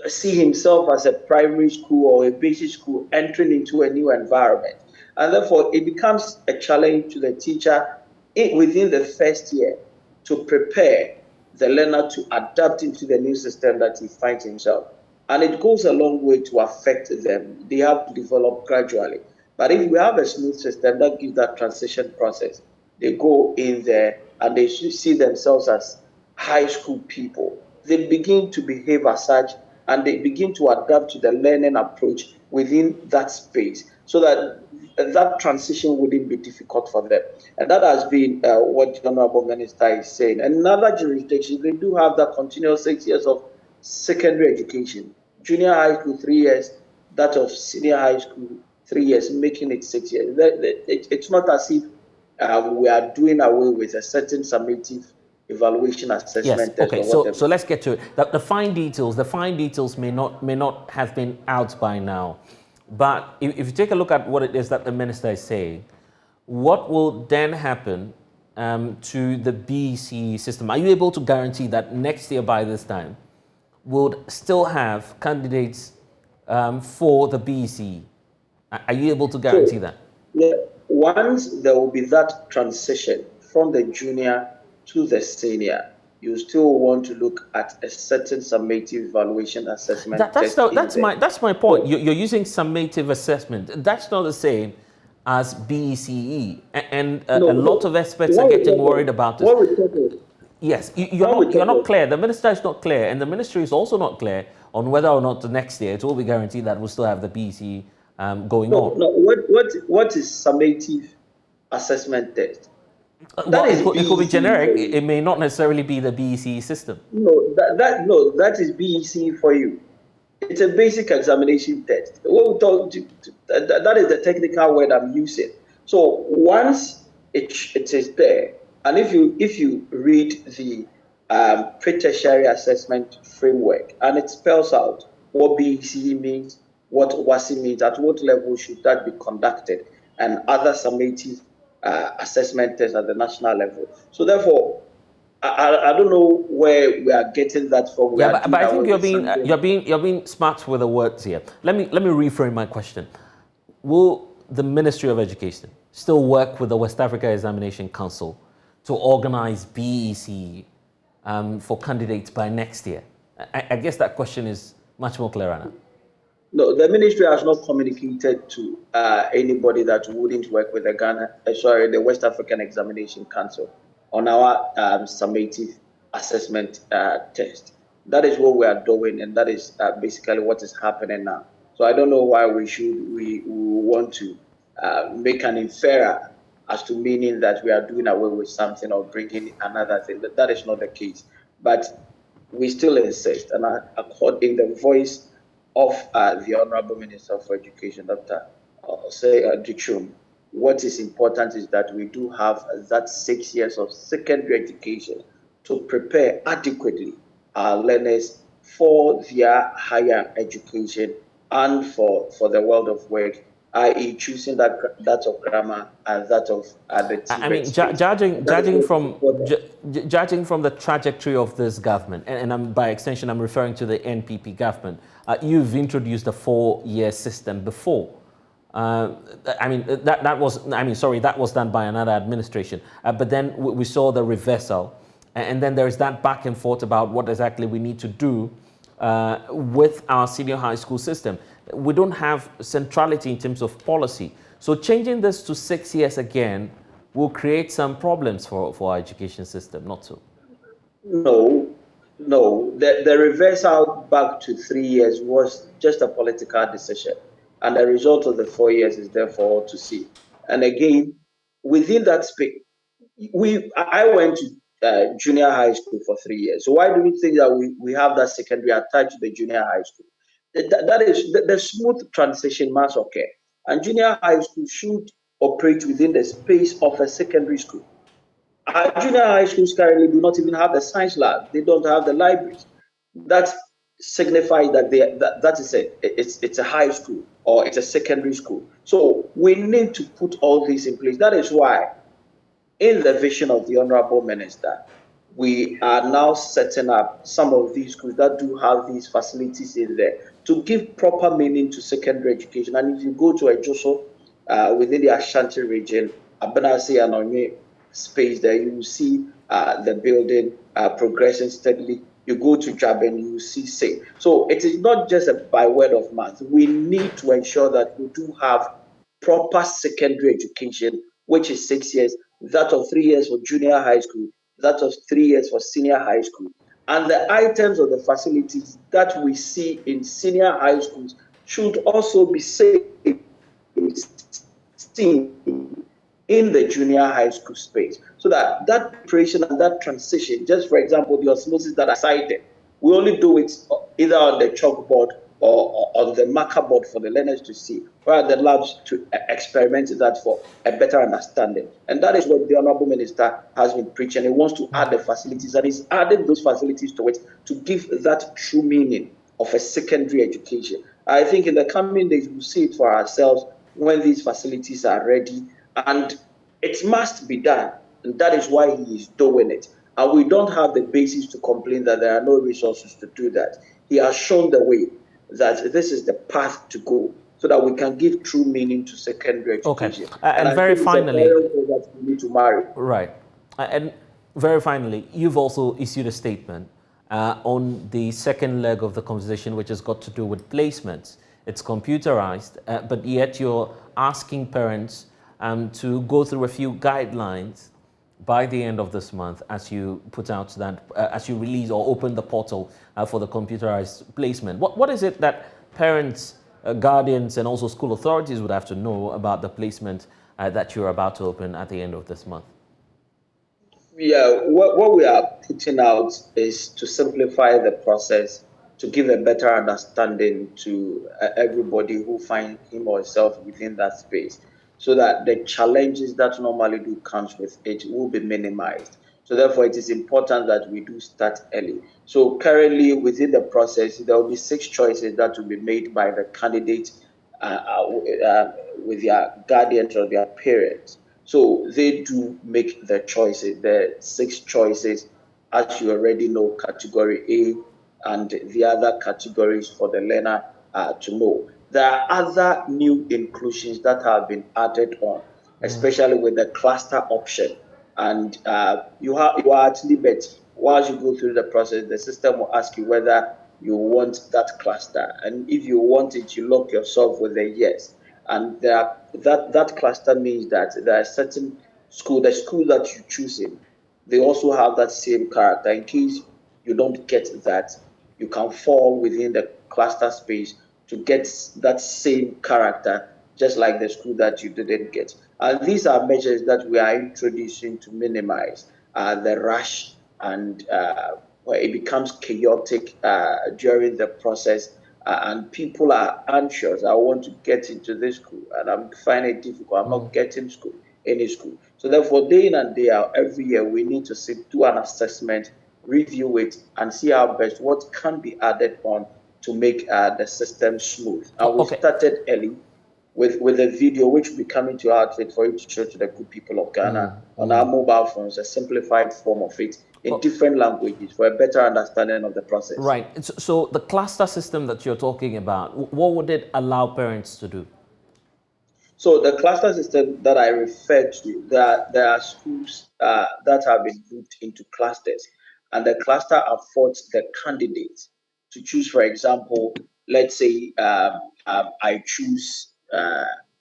see himself as a primary school or a basic school entering into a new environment. And therefore, it becomes a challenge to the teacher within the first year to prepare the learner to adapt into the new system that he finds himself. And it goes a long way to affect them. They have to develop gradually. But if we have a smooth system that gives that transition process, they go in there and they should see themselves as high school people. They begin to behave as such and they begin to adapt to the learning approach within that space so that that transition wouldn't be difficult for them. And that has been what the Honorable Minister is saying. And in other jurisdictions, they do have that continuous 6 years of secondary education. Junior high school, 3 years, that of senior high school, 3 years, making it 6 years. It's not as if we are doing away with a certain summative evaluation assessment test. Okay. So let's get to it. The fine details may not have been out by now, but if you take a look at what it is that the minister is saying, what will then happen to the BEC system? Are you able to guarantee that next year by this time we'll still have candidates for the BEC? Are you able to guarantee that? Yeah, once there will be that transition from the junior to the senior, you still want to look at a certain summative evaluation assessment. That's my point. You're using summative assessment. That's not the same as BECE, and a lot of experts are getting worried about this. Yes, you're not clear. The minister is not clear, and the ministry is also not clear on whether or not the next year it will be guaranteed that we'll still have the BECE going on. No, what is summative assessment test? Well, it could be generic. It may not necessarily be the BECE system. No, that is BEC for you. It's a basic examination test. What we talk that is the technical word I'm using. So once it is there, and if you read the pre-tertiary assessment framework, and it spells out what BECE means, what WASI means, at what level should that be conducted, and other summative assessment tests at the national level. So therefore, I don't know where we are getting that from. But I think you're being smart with the words here. Let me reframe my question. Will the Ministry of Education still work with the West Africa Examination Council to organize BEC for candidates by next year? I guess that question is much more clear now. No, the ministry has not communicated to anybody that wouldn't work with the West African Examination Council on our summative assessment test. That is what we are doing, and that is basically what is happening now. So I don't know why we want to make an inference as to meaning that we are doing away with something or bringing another thing. That is not the case. But we still insist, and according the voice of the Honorable Minister for Education, Dr. Dichum, what is important is that we do have that 6 years of secondary education to prepare adequately our learners for their higher education and for the world of work, i.e. choosing that of grammar and that of the I mean, judging from the trajectory of this government, and by extension I'm referring to the NPP government, you've introduced a 4-year system before. That was done by another administration. But then we saw the reversal, and then there is that back and forth about what exactly we need to do with our senior high school system. We don't have centrality in terms of policy. So changing this to 6 years again will create some problems for our education system, not so? No. The reversal back to 3 years was just a political decision. And the result of the 4 years is there for all to see. And again, within that space, I went to junior high school for 3 years. So why do we think that we have that secondary attached to the junior high school? That is the smooth transition must occur. And junior high school should operate within the space of a secondary school. Our junior high schools currently do not even have the science lab. They don't have the libraries. That signifies that it's a high school or it's a secondary school. So we need to put all these in place. That is why, in the vision of the Honorable Minister, we are now setting up some of these schools that do have these facilities in there to give proper meaning to secondary education. And if you go to Ejoso, within the Ashanti region, Abenase and Onye space there, you will see the building progressing steadily. You go to Jaben, you will see SAY. So it is not just by word of mouth. We need to ensure that we do have proper secondary education, which is 6 years, that of 3 years for junior high school, that of 3 years for senior high school. And the items of the facilities that we see in senior high schools should also be seen in the junior high school space, so that that preparation and that transition, just for example, the osmosis that I cited, we only do it either on the chalkboard or on the marker board for the learners to see, while the labs to experiment that for a better understanding. And that is what the Honorable Minister has been preaching. He wants to add the facilities, and he's adding those facilities to it to give that true meaning of a secondary education. I think in the coming days, we'll see it for ourselves when these facilities are ready, and it must be done. And that is why he is doing it. And we don't have the basis to complain that there are no resources to do that. He has shown the way that this is the path to go, so that we can give true meaning to secondary education. Okay. And very finally, that we need to marry. Right. And very finally, you've also issued a statement on the second leg of the conversation, which has got to do with placements. It's computerized, but yet you're asking parents to go through a few guidelines by the end of this month as you put out that, as you release or open the portal for the computerized placement. What is it that parents, guardians, and also school authorities would have to know about the placement that you're about to open at the end of this month? Yeah, what we are putting out is to simplify the process, to give a better understanding to everybody who finds him or herself within that space, so that the challenges that normally do comes with it will be minimized. So therefore, it is important that we do start early. So currently within the process, there will be 6 choices that will be made by the candidate with their guardians or their parents. So they do make the choices, the 6 choices, as you already know, category A, and the other categories for the learner to know. There are other new inclusions that have been added on, especially with the cluster option. And you are at liberty. Once you go through the process, the system will ask you whether you want that cluster. And if you want it, you lock yourself with a yes. And that cluster means that there are certain the school that you choose in, they also have that same character. In case you don't get that, you can fall within the cluster space to get that same character, just like the school that you didn't get. And these are measures that we are introducing to minimize the rush and where it becomes chaotic during the process, and people are anxious. I want to get into this school, and I'm finding it difficult. I'm not getting any school. So therefore, day in and day out, every year, we need to do an assessment, review it, and see how best what can be added on to make the system smooth. And we started early with a video which will be coming to our outfit for you to show to the good people of Ghana on our mobile phones, a simplified form of it in different languages for a better understanding of the process. Right. So the cluster system that you're talking about, what would it allow parents to do? So the cluster system that I referred to, there are schools that have been grouped into clusters, and the cluster affords the candidates to choose. For example, let's say I choose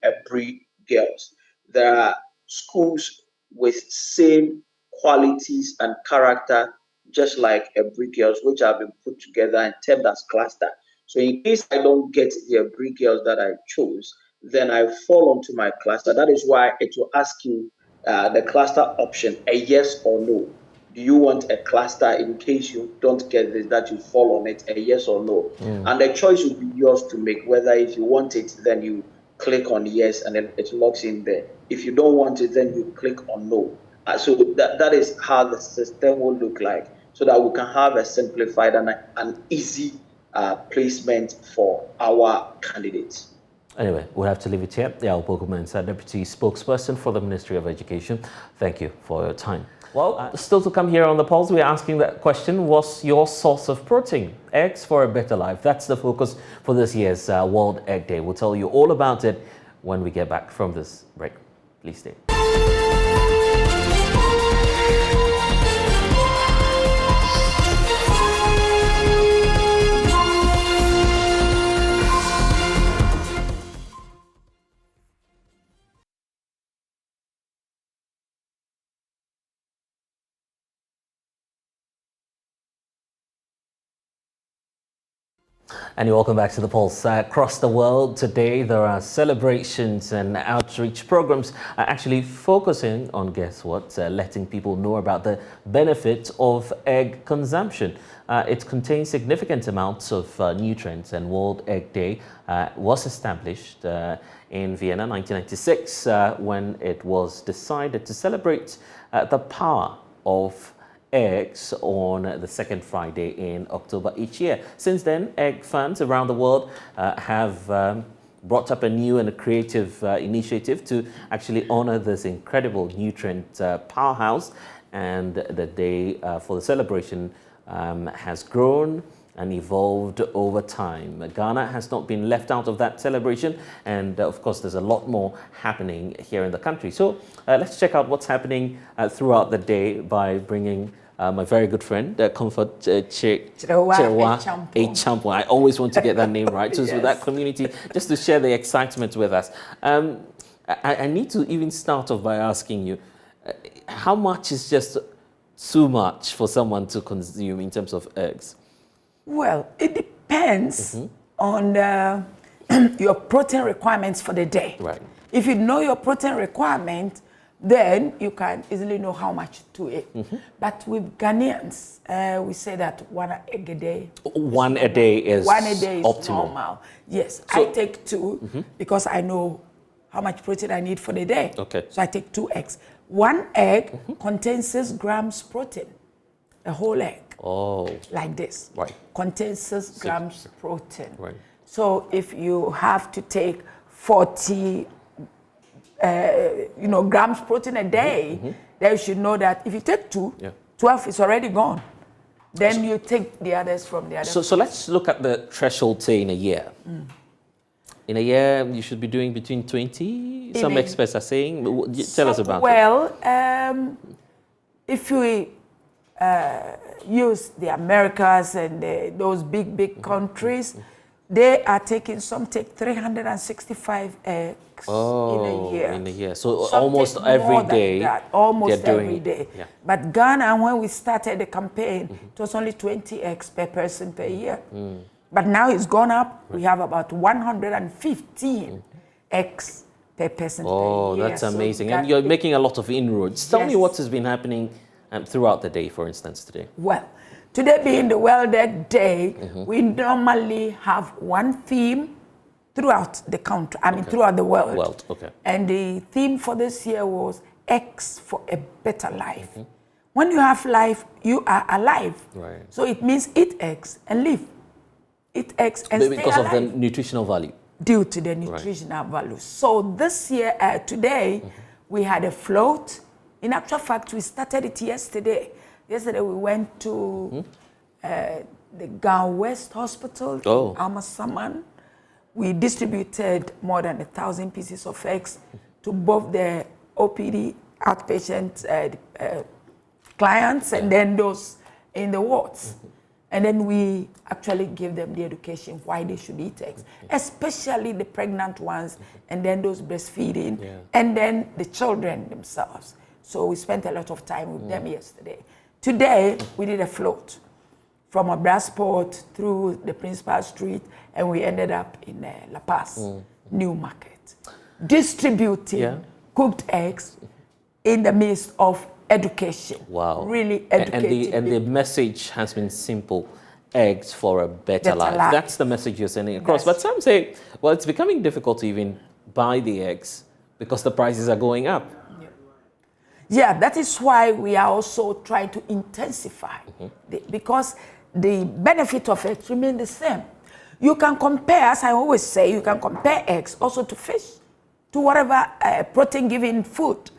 Ebri girls. There are schools with same qualities and character, just like Ebri girls, which have been put together and termed as cluster. So in case I don't get the Ebri girls that I chose, then I fall onto my cluster. That is why it will ask you the cluster option, a yes or no. Do you want a cluster in case you don't get this, that you fall on it, a yes or no? And the choice will be yours to make, whether if you want it, then you click on yes and then it locks in there. If you don't want it, then you click on no. So that is how the system will look like, so that we can have a simplified and an easy placement for our candidates. Anyway, we'll have to leave it here. Yeah, Opoku-Mensah, Deputy Spokesperson for the Ministry of Education. Thank you for your time. Well, still to come here on the Pulse, we're asking that question: what's your source of protein? Eggs for a better life. That's the focus for this year's World Egg Day. We'll tell you all about it when we get back from this break. Please stay. And you're welcome back to the Pulse. Across the world today, there are celebrations and outreach programs actually focusing on, guess what, letting people know about the benefits of egg consumption. It contains significant amounts of nutrients, and World Egg Day was established in Vienna 1996 when it was decided to celebrate the power of eggs on the second Friday in October each year. Since then, egg fans around the world have brought up a new and a creative initiative to actually honor this incredible nutrient powerhouse, and the day for the celebration has grown and evolved over time. Ghana has not been left out of that celebration, and of course there's a lot more happening here in the country. So let's check out what's happening throughout the day by bringing my very good friend, Comfort Cherewa Echampo. I always want to get that name right. So it's with that community, just to share the excitement with us. I need to even start off by asking you, how much is just too much for someone to consume in terms of eggs? Well, it depends on your protein requirements for the day. Right. If you know your protein requirement, then you can easily know how much to eat. But with Ghanaians, we say that one egg a day. One a day is optimal. Normal. Yes, so, I take two because I know how much protein I need for the day. Okay. So I take 2 eggs. One egg contains 6 grams protein, a whole egg. Oh. Like this. Right. Contains 6 grams protein. Right. So if you have to take 40 grams protein a day, then you should know that if you take 2, 12 is already gone. Then you take the others from the other. So let's look at the threshold, say, in a year. In a year, you should be doing between 20, some experts are saying. Tell us about it. Well, if we use the Americas and those big countries, they are taking, some take 365 eggs in a year. In a year. So some almost every day. Almost every day. Yeah. But Ghana, when we started the campaign, it was only 20 eggs per person per year. But now it's gone up. We have about 115 eggs per person per year. Oh, that's amazing. And you're making a lot of inroads. Tell me what has been happening throughout the day, for instance, today. Well, today being the World Egg Day, we normally have one theme throughout the country, throughout the world. And the theme for this year was Eggs for a Better Life. When you have life, you are alive. Right. So it means eat eggs and live. Eat eggs and stay alive. Because of the nutritional value. Due to the nutritional value. So this year, today, we had a float. In actual fact, we started it yesterday. Yesterday, we went to the Gan West Hospital in Amasaman. We distributed more than 1,000 pieces of eggs to both the OPD outpatient clients and then those in the wards. And then we actually give them the education why they should eat eggs, especially the pregnant ones, and then those breastfeeding, and then the children themselves. So we spent a lot of time with them yesterday. Today, we did a float from Abrasport through the Principal Street, and we ended up in La Paz, New Market, distributing cooked eggs in the midst of education. Wow. Really educating. And the message has been simple. Eggs for a better life. That's the message you're sending across. But some say, well, it's becoming difficult to even buy the eggs because the prices are going up. Yeah, that is why we are also trying to intensify, because the benefit of eggs remain the same. You can compare, as I always say, you can compare eggs also to fish, to whatever protein-giving food.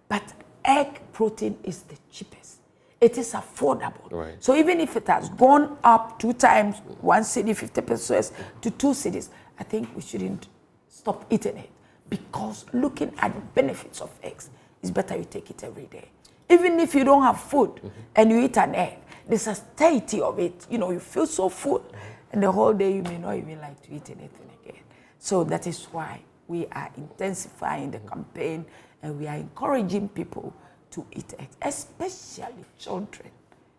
But egg protein is the cheapest. It is affordable. Right. So even if it has gone up 2 times, 1 cedi, 50 pesos to 2 cedis, I think we shouldn't stop eating it. Because looking at the benefits of eggs, it's better you take it every day. Even if you don't have food and you eat an egg, the satiety of it, you feel so full. And the whole day you may not even like to eat anything again. So that is why we are intensifying the campaign and we are encouraging people to eat eggs, especially children,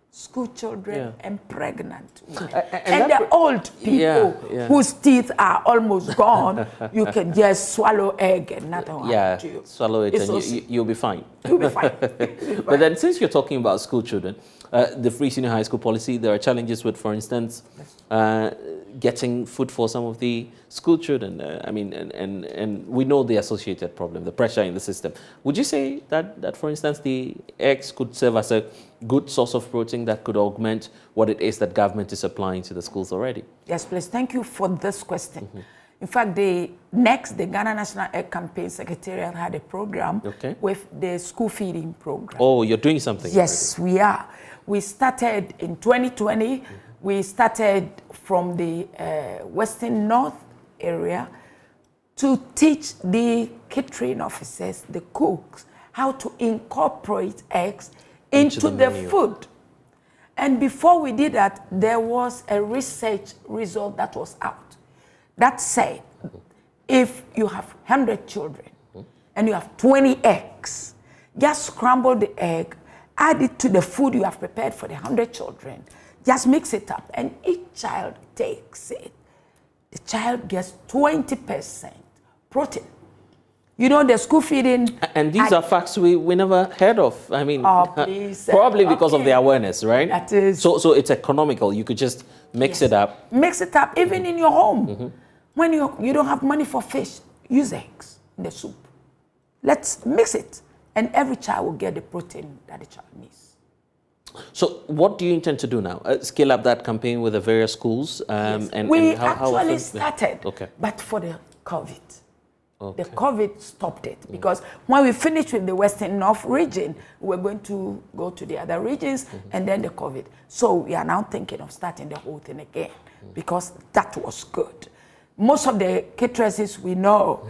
school children and pregnant women. And the old people whose teeth are almost gone, you can just swallow egg and nothing will happen to you. Swallow it and you'll be fine. You'll be fine. But then since you're talking about school children, the free senior high school policy, there are challenges with, for instance, getting food for some of the school children. And we know the associated problem, the pressure in the system. Would you say that for instance, the eggs could serve as a good source of protein that could augment what it is that government is supplying to the schools already? Yes, please. Thank you for this question. In fact, the Ghana National Egg Campaign Secretariat had a program with the school feeding program. Oh, you're doing something? Yes, we are. We started in 2020. We started from the Western North area to teach the catering officers, the cooks, how to incorporate eggs into the food. And before we did that, there was a research result that was out that said, if you have 100 children and you have 20 eggs, just scramble the egg, add it to the food you have prepared for the 100 children, just mix it up, and each child takes it. The child gets 20% protein. You know, the school feeding... And these are facts we never heard of. I mean, probably because of the awareness, right? That is... So it's economical. You could just mix it up. Mix it up, even in your home. When you don't have money for fish, use eggs in the soup. Let's mix it, and every child will get the protein that the child needs. So what do you intend to do now? Scale up that campaign with the various schools? We actually started, but for the COVID. The COVID stopped it because when we finished with the Western North region, we're going to go to the other regions and then the COVID. So we are now thinking of starting the whole thing again because that was good. Most of the caterers we know,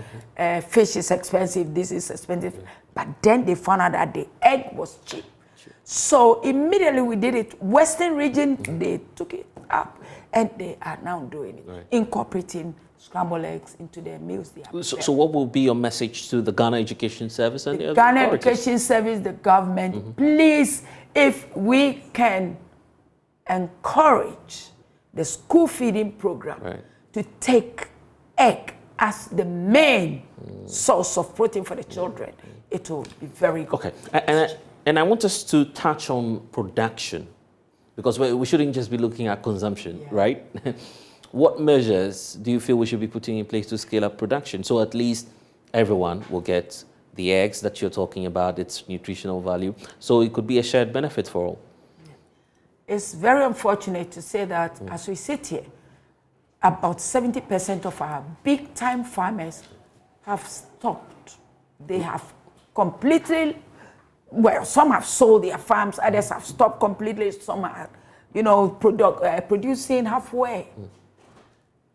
fish is expensive, this is expensive, but then they found out that the egg was cheap. So immediately we did it. Western region, they took it up and they are now doing it, incorporating scrambled eggs into their meals. So what will be your message to the Ghana Education Service and the other Ghana authorities? Education Service, the government, please, if we can encourage the school feeding program to take egg as the main source of protein for the children, it will be very good. Okay, and I want us to touch on production, because we shouldn't just be looking at consumption, right? What measures do you feel we should be putting in place to scale up production so at least everyone will get the eggs that you're talking about, its nutritional value, so it could be a shared benefit for all? It's very unfortunate to say that as we sit here, about 70% of our big-time farmers have stopped. They have completely, well, some have sold their farms, others have stopped completely, some are, producing halfway.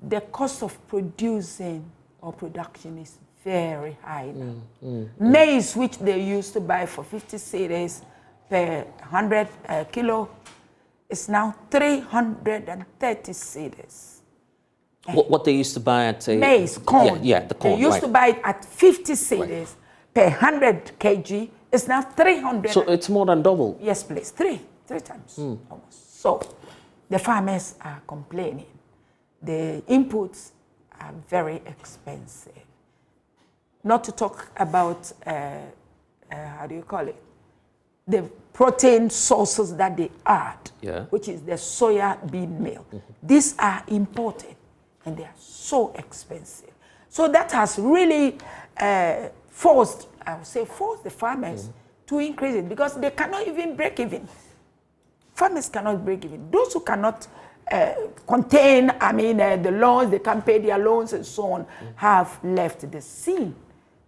The cost of producing or production is very high now. Maize, which they used to buy for 50 cedis per 100 kilo, is now 330 cedis. What they used to buy at maize, corn. Yeah, the corn. They used to buy it at 50 cedis per 100 kg. It's now 300. So it's more than double. Yes, please. Three times almost. So the farmers are complaining. The inputs are very expensive. Not to talk about, how do you call it? The protein sources that they add, which is the soya bean meal. These are imported and they are so expensive. So that has really forced the farmers to increase it because they cannot even break even. Farmers cannot break even. Those who cannot contain, the loans, they can't pay their loans and so on, have left the scene.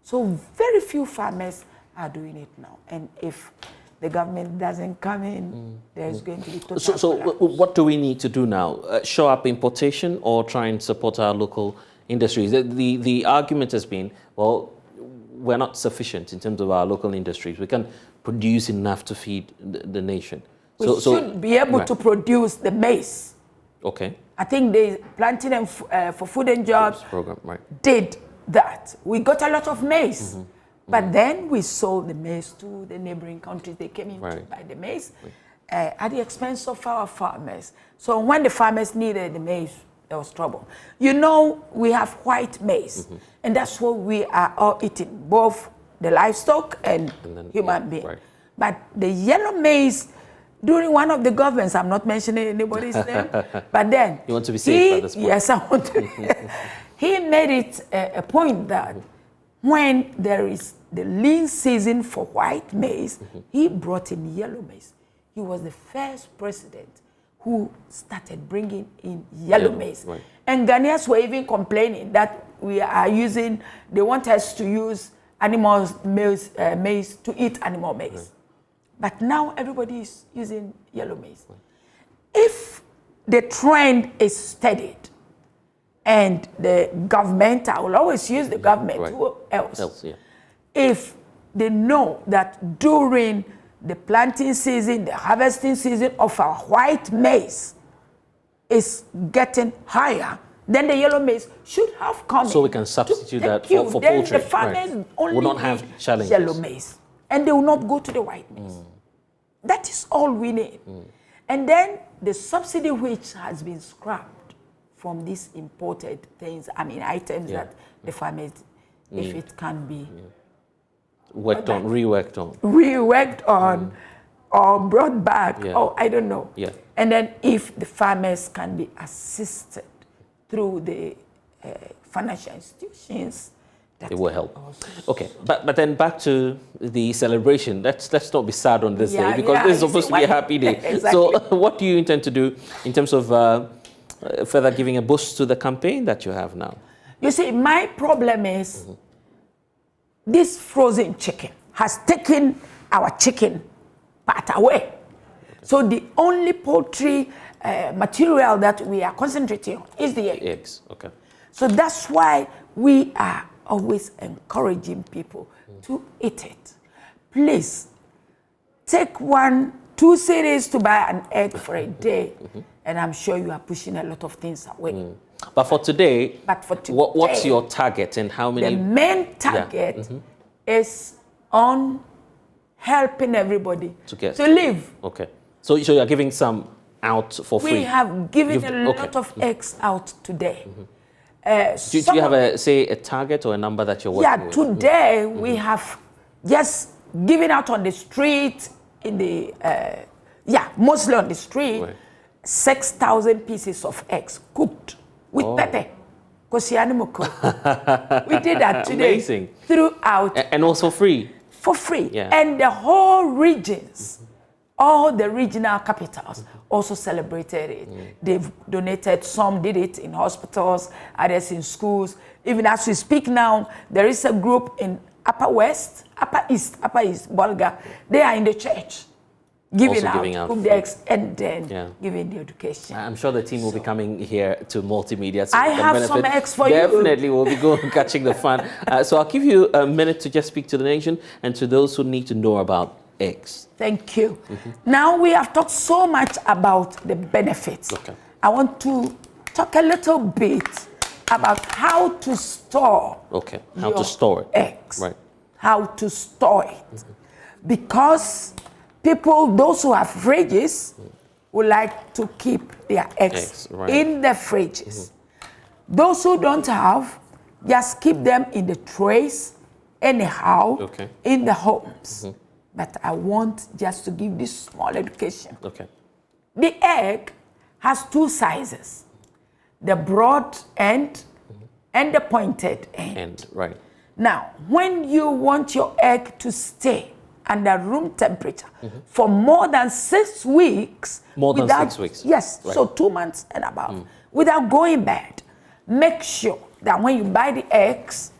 So very few farmers are doing it now. And if the government doesn't come in, there's going to be total So what do we need to do now? Show up importation or try and support our local industries? The argument has been, well, we're not sufficient in terms of our local industries. We can't produce enough to feed the nation. We should be able to produce the maize. Okay. I think the Planting and for Food and Jobs program did that. We got a lot of maize. But then we sold the maize to the neighboring countries. They came in to buy the maize at the expense of our farmers. So when the farmers needed the maize, there was trouble. You know, we have white maize, and that's what we are all eating, both the livestock and then, human beings. But the yellow maize, during one of the governments, I'm not mentioning anybody's name, but then you want to be safe at this point. Yes, I want to. He made it a point that when there is the lean season for white maize, he brought in yellow maize. He was the first president who started bringing in yellow maize. And Ghanaians were even complaining that we are using, they want us to use animal maize to eat animal maize. But now everybody is using yellow maize. If the trend is steadied, and the government, I will always use the government, who else? If they know that during the planting season, the harvesting season of our white maize is getting higher, then the yellow maize should have come. So we can substitute that for poultry. Then the farmers only will not have challenges. Yellow maize, and they will not go to the white maize. That is all we need. And then the subsidy which has been scrapped from these imported things, items that the farmers, if it can be reworked on, or brought back, or I don't know. And then if the farmers can be assisted through the financial institutions, it will help. Okay, but then back to the celebration. Let's not be sad on this day because this is supposed to be a happy day. Exactly. So what do you intend to do in terms of further giving a boost to the campaign that you have now? You see, my problem is this frozen chicken has taken our chicken part away. So the only poultry material that we are concentrating on is the eggs. Okay. So that's why we are always encouraging people to eat it. Please, take 1-2 cedis to buy an egg for a day, and I'm sure you are pushing a lot of things away. But for today, what's your target and how many? The main target is on helping everybody to live. Okay. So you are giving some out for free? We have given a lot of eggs out today. Do you have a target or a number that you're working with? Today we have just given out on the street, in the, mostly on the street, 6,000 pieces of eggs cooked with pepper. We did that today. Amazing. Throughout. And also free? For free. And the whole regions, all the regional capitals also celebrated it. They've donated, some did it in hospitals, others in schools. Even as we speak now, there is a group in Upper East, Bolga. They are in the church, giving out cooked eggs and then giving the education. I'm sure the team will be coming here to multimedia. So I have some eggs for you. Definitely, we'll be going catching the fun. So I'll give you a minute to just speak to the nation and to those who need to know about eggs. Thank you. Now we have talked so much about the benefits. I want to talk a little bit about how to store how to store it. Eggs. How to store it. Because people, those who have fridges, would like to keep their eggs in the fridges. Those who don't have, just keep them in the trays anyhow in the homes. But I want just to give this small education. The egg has 2 sizes, the broad end and the pointed end. Right. Now, when you want your egg to stay under room temperature for more than 6 weeks. More than 6 weeks? Yes, right. so 2 months and above, without going bad. Make sure that when you buy the eggs,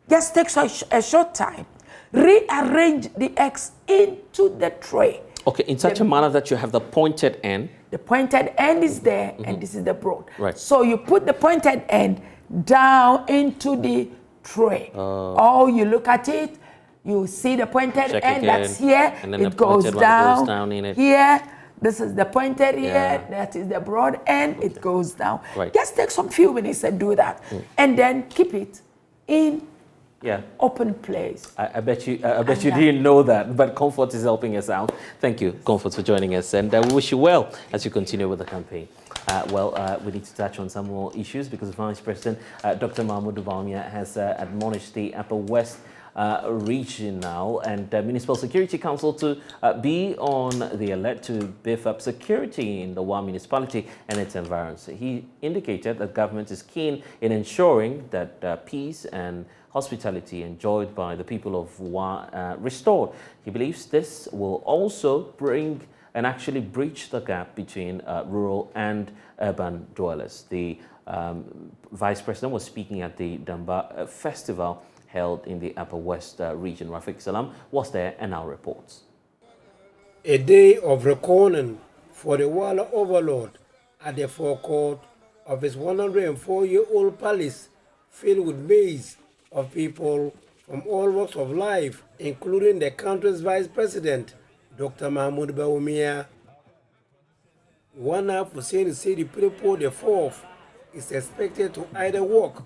just takes a short time. Rearrange the eggs into the tray. Okay, in such a manner that you have the pointed end. The pointed end is there, and this is the broad. Right. So you put the pointed end down into the tray. Or you look at it, you see the pointed end that's here, and then it goes down in it. Here. This is the pointed here, that is the broad end, it goes down. Right. Just take some few minutes and do that. And then keep it in open place. I bet you didn't know that, but Comfort is helping us out. Thank you, Comfort, for joining us, and we wish you well as you continue with the campaign. We need to touch on some more issues because Vice President Dr. Mahmoud Bawumia has admonished the Upper West region now and Municipal Security Council to be on the alert to beef up security in the Wa municipality and its environs. He indicated that government is keen in ensuring that peace and hospitality enjoyed by the people of Wa restored. He believes this will also bring and actually breach the gap between rural and urban dwellers. The Vice President was speaking at the Damba Festival held in the Upper West region. Rafiq Salam was there and now reports. A day of reckoning for the Wala overlord at the forecourt of his 104-year-old palace, filled with maze of people from all walks of life, including the country's Vice President, Dr. Mahmoud Bawumia. Wana Hussein Sidi Prepo IV is expected to either walk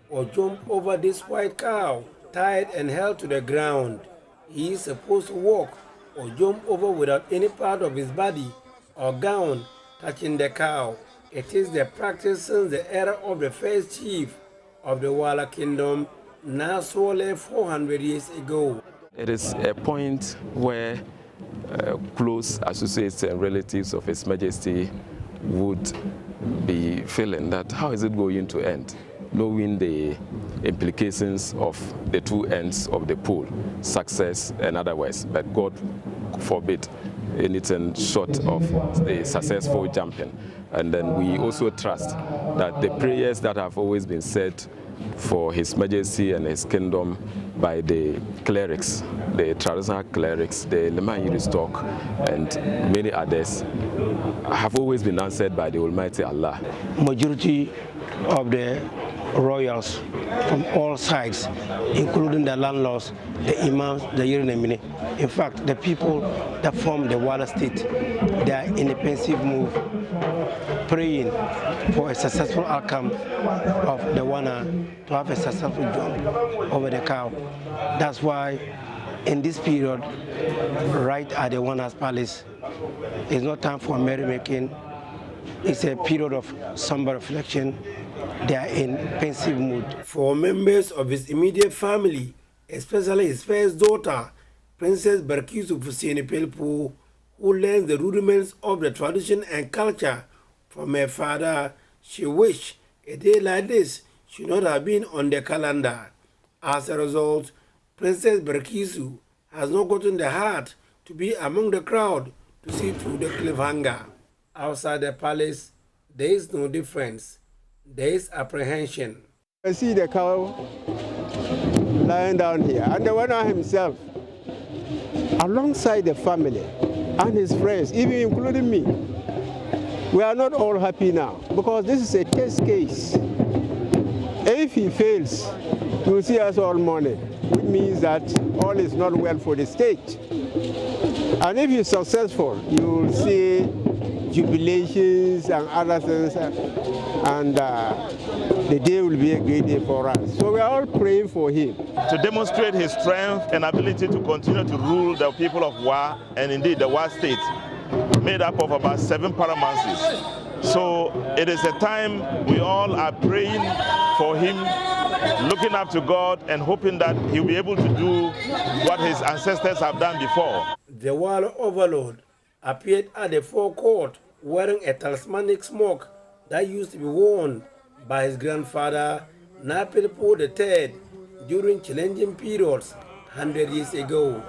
or jump over this white cow, tied and held to the ground. He is supposed to walk or jump over without any part of his body or gown touching the cow. It is the practice since the era of the first chief of the Wala Kingdom, Nasole, 400 years ago. It is a point where close associates and relatives of His Majesty would be feeling that how is it going to end, knowing the implications of the two ends of the pole, success and otherwise, but God forbid anything short of a successful jumping. And then we also trust that the prayers that have always been said for His Majesty and His kingdom by the clerics, the traditional clerics, the Leman stock, and many others have always been answered by the Almighty Allah. Majority of the royals from all sides, including the landlords, the imams, the Yirinemine. In fact, the people that form the Wala state, they are in a pensive move, praying for a successful outcome of the Wana to have a successful jump over the cow. That's why in this period, right at the Wana's palace, it's not time for merrymaking. It's a period of somber reflection. They are in pensive mood. For members of his immediate family, especially his first daughter, Princess Barkisu Fuseni Pelpu, who learns the rudiments of the tradition and culture from her father, she wished a day like this should not have been on the calendar. As a result, Princess Barkisu has not gotten the heart to be among the crowd to see through the cliffhanger. Outside the palace, there is no difference. There is apprehension. I see the cow lying down here, and the Wana himself, alongside the family and his friends, even including me. We are not all happy now because this is a test case. If he fails, you will see us all mourning, which means that all is not well for the state. And if he's successful, you will see jubilations and other things, and the day will be a great day for us. So we are all praying for him. To demonstrate his strength and ability to continue to rule the people of Wa, and indeed the Wa state, made up of about 7 paramountcies. So it is a time we all are praying for him, looking up to God and hoping that he'll be able to do what his ancestors have done before. The Wala overlord appeared at the forecourt wearing a talismanic smock that used to be worn by his grandfather, Napilpo III, during challenging periods 100 years ago.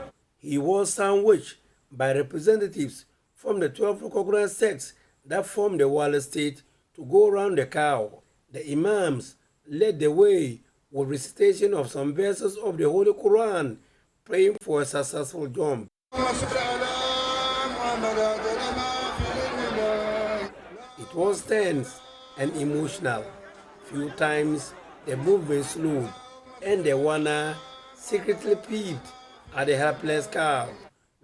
He was sandwiched by representatives from the 12 recognized sects that form the Wala state to go around the cow. The imams led the way with recitation of some verses of the Holy Quran, praying for a successful jump. It was tense and emotional. Few times the movement slowed and the Wana secretly peeped at the helpless cow.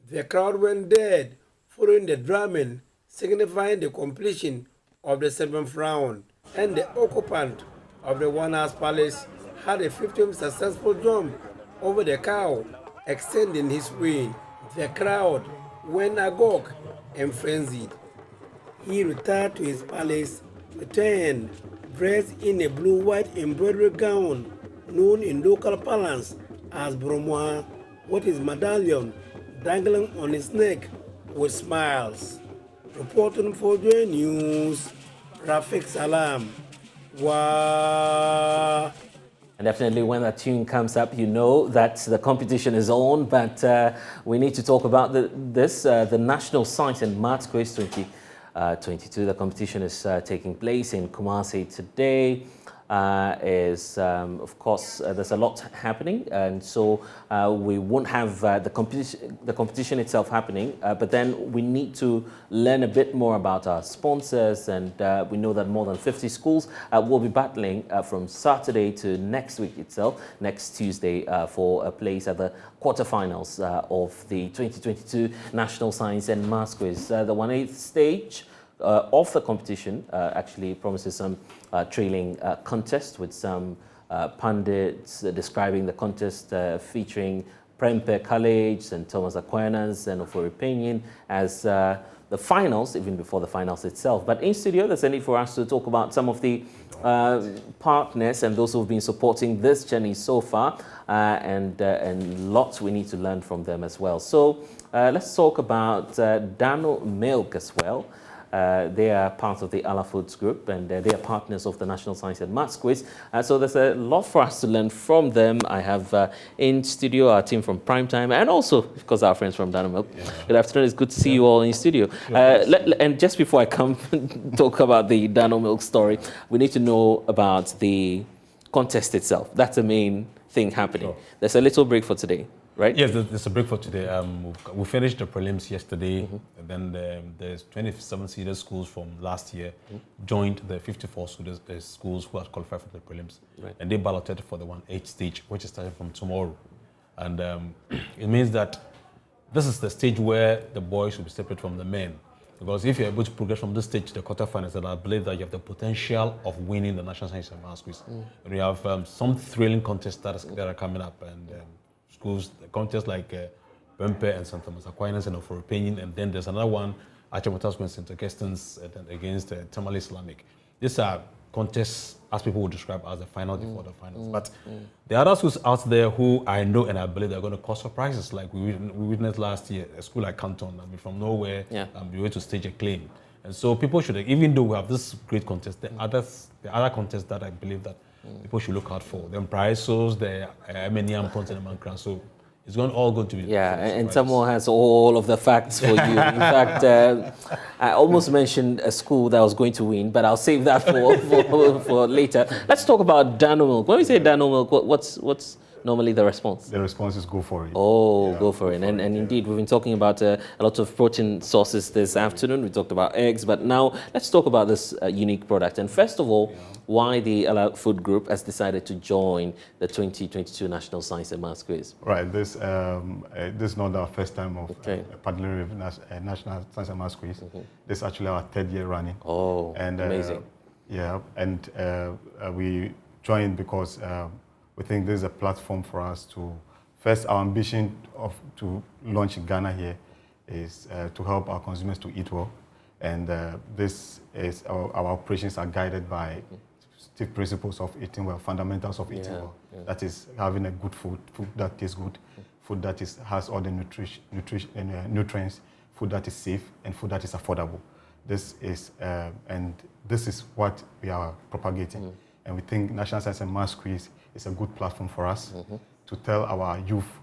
The crowd went dead following the drumming, signifying the completion of the 7th round, and the occupant of the Wana's palace had a 15th successful jump over the cow, extending his reign. The crowd went agog and frenzied. He retired to his palace, returned dressed in a blue-white embroidered gown known in local parlance as bromois, with his medallion dangling on his neck with smiles. Reporting for JoyNews, Rafik Salam. Wow. And definitely when that tune comes up, you know that the competition is on, but we need to talk about the National Science and Maths Quiz 2022. The competition is taking place in Kumasi today. Of course, there's a lot happening, and so we won't have the competition itself happening, but then we need to learn a bit more about our sponsors, and we know that more than 50 schools will be battling from Saturday to next week itself, next Tuesday, for a place at the quarterfinals of the 2022 National Science and Maths Quiz. The 1/8 stage of the competition actually promises some trailing contest with some pundits describing the contest featuring Prempeh College and Thomas Aquinas and Ofori as the finals, even before the finals itself. But in studio, there's a need for us to talk about some of the partners and those who've been supporting this journey so far, and lots we need to learn from them as well. So let's talk about Dano Milk as well. They are part of the Ala Foods Group, and they are partners of the National Science and Maths Quiz. So there's a lot for us to learn from them. I have in studio our team from Primetime, and also, of course, our friends from Dano Milk. Yeah. Good afternoon. It's good to see you all in studio. And just before I come talk about the Dano Milk story, we need to know about the contest itself. That's the main thing happening. Sure. There's a little break for today. Right? Yes, there's a break for today. We finished the prelims yesterday, and then there's 27 seeded schools from last year joined the 54 schools who had qualified for the prelims, right. And they balloted for the 1/8 stage, which is starting from tomorrow. And it means that this is the stage where the boys will be separate from the men. Because if you're able to progress from this stage to the quarterfinals, then I believe that you have the potential of winning the National Science and Maths Quiz. And we have some thrilling contests that are coming up, and schools, contests like Prempeh and St. Thomas Aquinas and Ofori, and then there's another one, Achamotas and St. Augustine's against Tamale Islamic. These are contests, as people would describe, as the final before the finals. But there are other schools out there who I know and I believe they're going to cause surprises, like we witnessed last year, a school like Canton, from nowhere, we went to stage a claim. And so people should, even though we have this great contest, the other contests that I believe that people should look out for. The Prisos, the MNM Ponce and Mankran. So it's all going to be. Yeah, and someone has all of the facts for you. In fact, I almost mentioned a school that was going to win, but I'll save that for later. Let's talk about Dano Milk. When we say Dano Milk, what's normally the response? The response is go for it. Oh, yeah, go for it. And indeed, we've been talking about a lot of protein sources this afternoon. We talked about eggs, but now let's talk about this unique product. And first of all, why the Ala Food Group has decided to join the 2022 National Science and Maths Quiz. Right. This is not our first time of partnering with National Science and Maths Quiz. This is actually our 3rd year running. Oh, and, amazing. We joined because we think this is a platform for us to, first, our ambition to launch in Ghana here is to help our consumers to eat well. And this is our operations are guided by stiff principles of eating well, fundamentals of eating well. Yeah. That is having a good food that tastes good, food that has all the nutrients, food that is safe, and food that is affordable. This is what we are propagating. And we think National Science and Maths Quiz is a good platform for us to tell our youth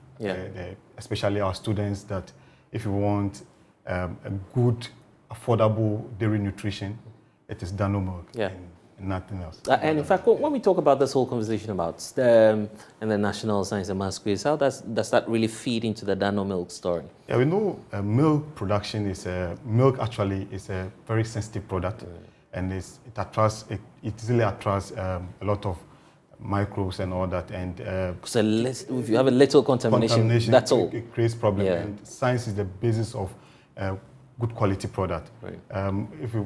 especially our students, that if you want a good, affordable dairy nutrition, it is Dano milk. Yeah. And nothing else. And in fact, when we talk about this whole conversation about STEM and the National Science and Maths Quiz, how does that really feed into the Dano milk story? Yeah, we know milk production is milk actually is a very sensitive product, and it easily attracts a lot of microbes and all that. And so if you have a little contamination, that's all. It creates problem. Yeah. And science is the basis of good quality product.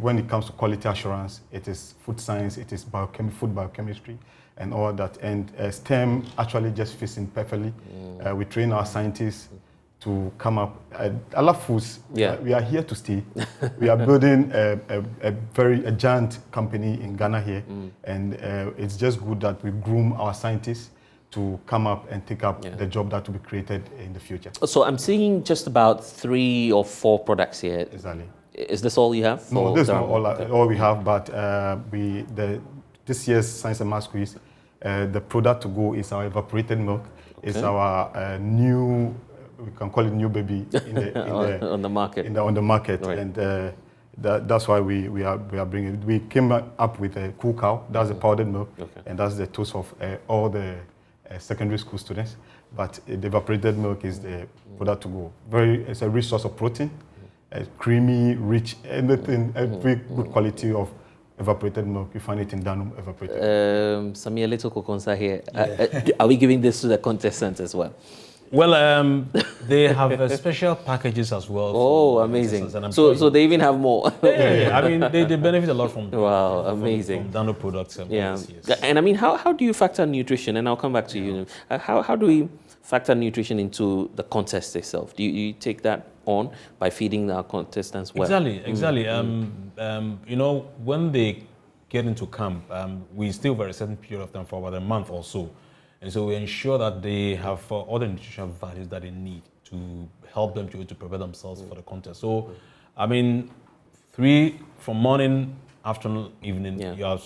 When it comes to quality assurance, it is food science, it is food biochemistry, and all that. And STEM actually just fits in perfectly. We train our scientists to come up. I love foods. We are here to stay. We are building a giant company in Ghana here, and it's just good that we groom our scientists to come up and take up the job that will be created in the future. So I'm seeing just about 3 or 4 products here. Exactly. Is this all you have? No, this is not all we have, but this year's Science and Maths Quiz, the product to go is our evaporated milk. It's our new, we can call it new baby on the market. On the market, and that's why we are bringing it. We came up with a cool cow. That's the powdered milk, and that's the toast of all the secondary school students. But the evaporated milk is the product to go. It's a rich source of protein, creamy, rich, every good quality of evaporated milk. You find it in Dano evaporated. Samir, little kokonsa here. Are we giving this to the contestants as well? Well, they have special packages as well. Oh, amazing. So they even have more. Yeah. I mean, they benefit a lot from amazing. From Dano products. And I mean, how do you factor nutrition? And I'll come back to you. How do we factor nutrition into the contest itself? Do you take that on by feeding our contestants well? Exactly. You know, when they get into camp, we stay over a certain period of time for about a month or so. And so we ensure that they have all the nutritional values that they need to help them to prepare themselves for the contest. So, I mean, from morning, afternoon, evening, you are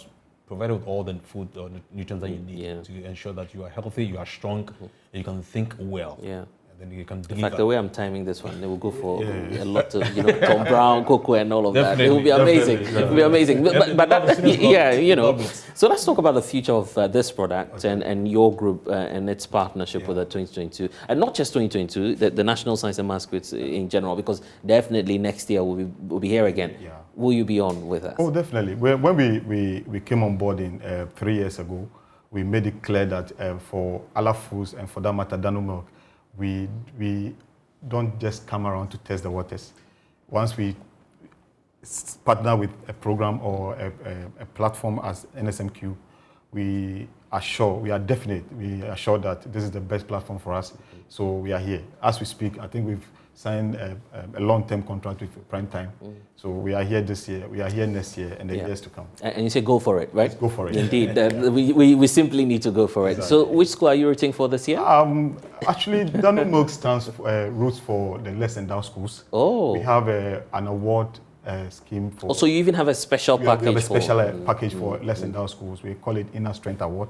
provided with all the food or nutrients that you need to ensure that you are healthy, you are strong, and you can think well. Then you can in fact, the way I'm timing this one, they will go for a lot of, Tom Brown, cocoa, and all of that. It will be amazing. It will be amazing. But that, So let's talk about the future of this product and your group and its partnership with the 2022, and not just 2022, the National Science and Maths Quiz in general, because definitely next year we'll be here again. Will you be on with us? Oh, definitely. When we came on board in 3 years ago, we made it clear that for Ala Foods and for that matter, Dano Milk, we don't just come around to test the waters. Once we partner with a program or a platform as NSMQ, we are sure that this is the best platform for us. So we are here. As we speak, I think we've signed a long-term contract with Prime Time. So we are here this year, we are here next year, and the years to come. And you say go for it, right? Let's go for it. Indeed. We simply need to go for it. Exactly. So which school are you rooting for this year? Actually, Dano Milk stands roots for the less endowed schools. Oh. We have an award scheme for... Also, you even have a special package. We have a special package for less endowed schools. We call it Inner Strength Award.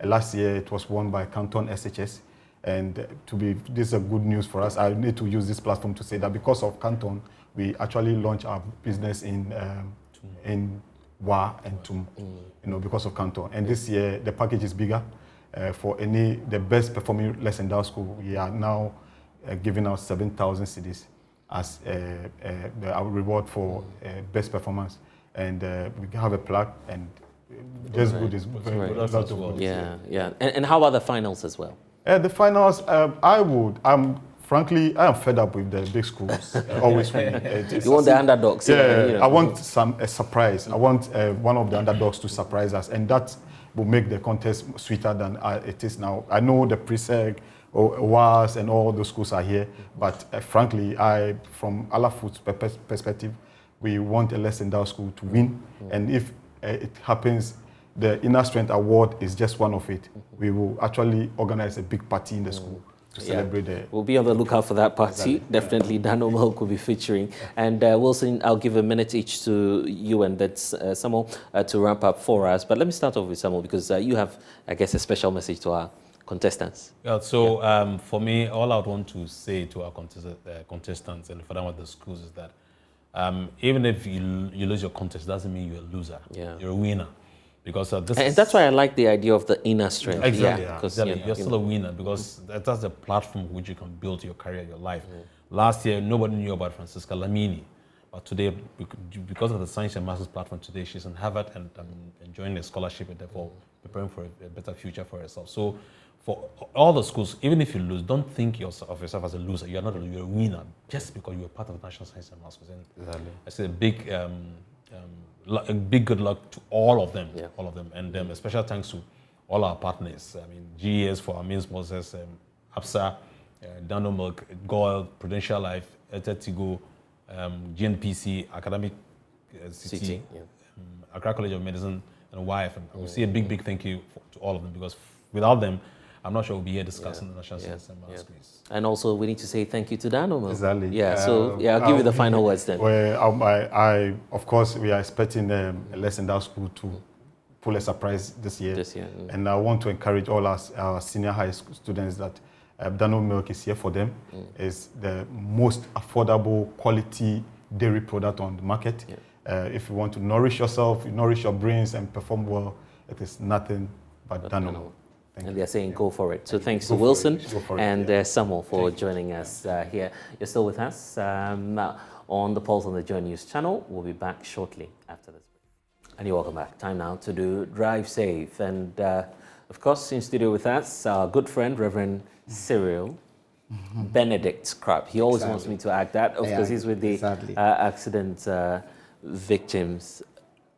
Last year, it was won by Canton SHS. And this is a good news for us. I need to use this platform to say that because of Canton, we actually launched our business in Wa and Tum, because of Canton. And this year, the package is bigger. For the best performing less endowed school, we are now giving out 7,000 cedis as our reward for best performance. And we have a plaque, and just good is very good. Yeah. And how about the finals as well? The finals, frankly, I am fed up with the big schools always winning. You want the underdogs? I want a surprise. I want one of the underdogs to surprise us, and that will make the contest sweeter than it is now. I know the Preseg, WAS, and all those schools are here, but frankly, from Ala Foods' perspective, we want a less endowed school to win, and if it happens, the Inner Strength Award is just one of it. We will actually organize a big party in the school to celebrate it. We'll be on the lookout for that party. Exactly. Definitely Dano Milk will be featuring. And Wilson, I'll give a minute each to you and that's Samuel to wrap up for us. But let me start off with Samuel because you have, I guess, a special message to our contestants? Yeah, so for me, all I would want to say to our contestants and for them at the schools is that even if you lose your contest, doesn't mean you're a loser. Yeah. You're a winner. Because and that's why I like the idea of the inner strength. Exactly. Yeah, exactly. You're still a winner because that's the platform which you can build your career, your life. Last year, nobody knew about Francisca Lamini. But today, because of the Science and Masters platform today, she's in Harvard and enjoying a scholarship and therefore preparing for a better future for herself. So for all the schools, even if you lose, don't think of yourself as a loser. You're not you're a winner just because you're part of the National Science and Masters. And I say a big good luck to all of them, and a special thanks to all our partners. I mean, GES for our main sponsors, APSA, Dano Milk, Goil, Prudential Life, Etetigo, GNPC, Academic City, Accra College of Medicine, and YFM. We see a big thank you to all of them because without them, I'm not sure we'll be here discussing the National Science and Masters. And also, we need to say thank you to Dano Milk. Exactly. Yeah, so I'll give you the final words then. Well, of course, we are expecting a lesson that school to pull a surprise this year. And I want to encourage all our senior high school students that Dano Milk is here for them. It's the most affordable quality dairy product on the market. If you want to nourish yourself, nourish your brains and perform well, it is nothing but Dano Milk. And they're saying go for it. So thanks to Wilson and Samuel for joining us here. You're still with us on the Pulse on the JoyNews channel. We'll be back shortly after this. And you're welcome back. Time now to do Drive Safe. And of course, in studio with us, our good friend, Reverend Cyril Benedict Crab. He always wants me to add that because he's with the Accident Victims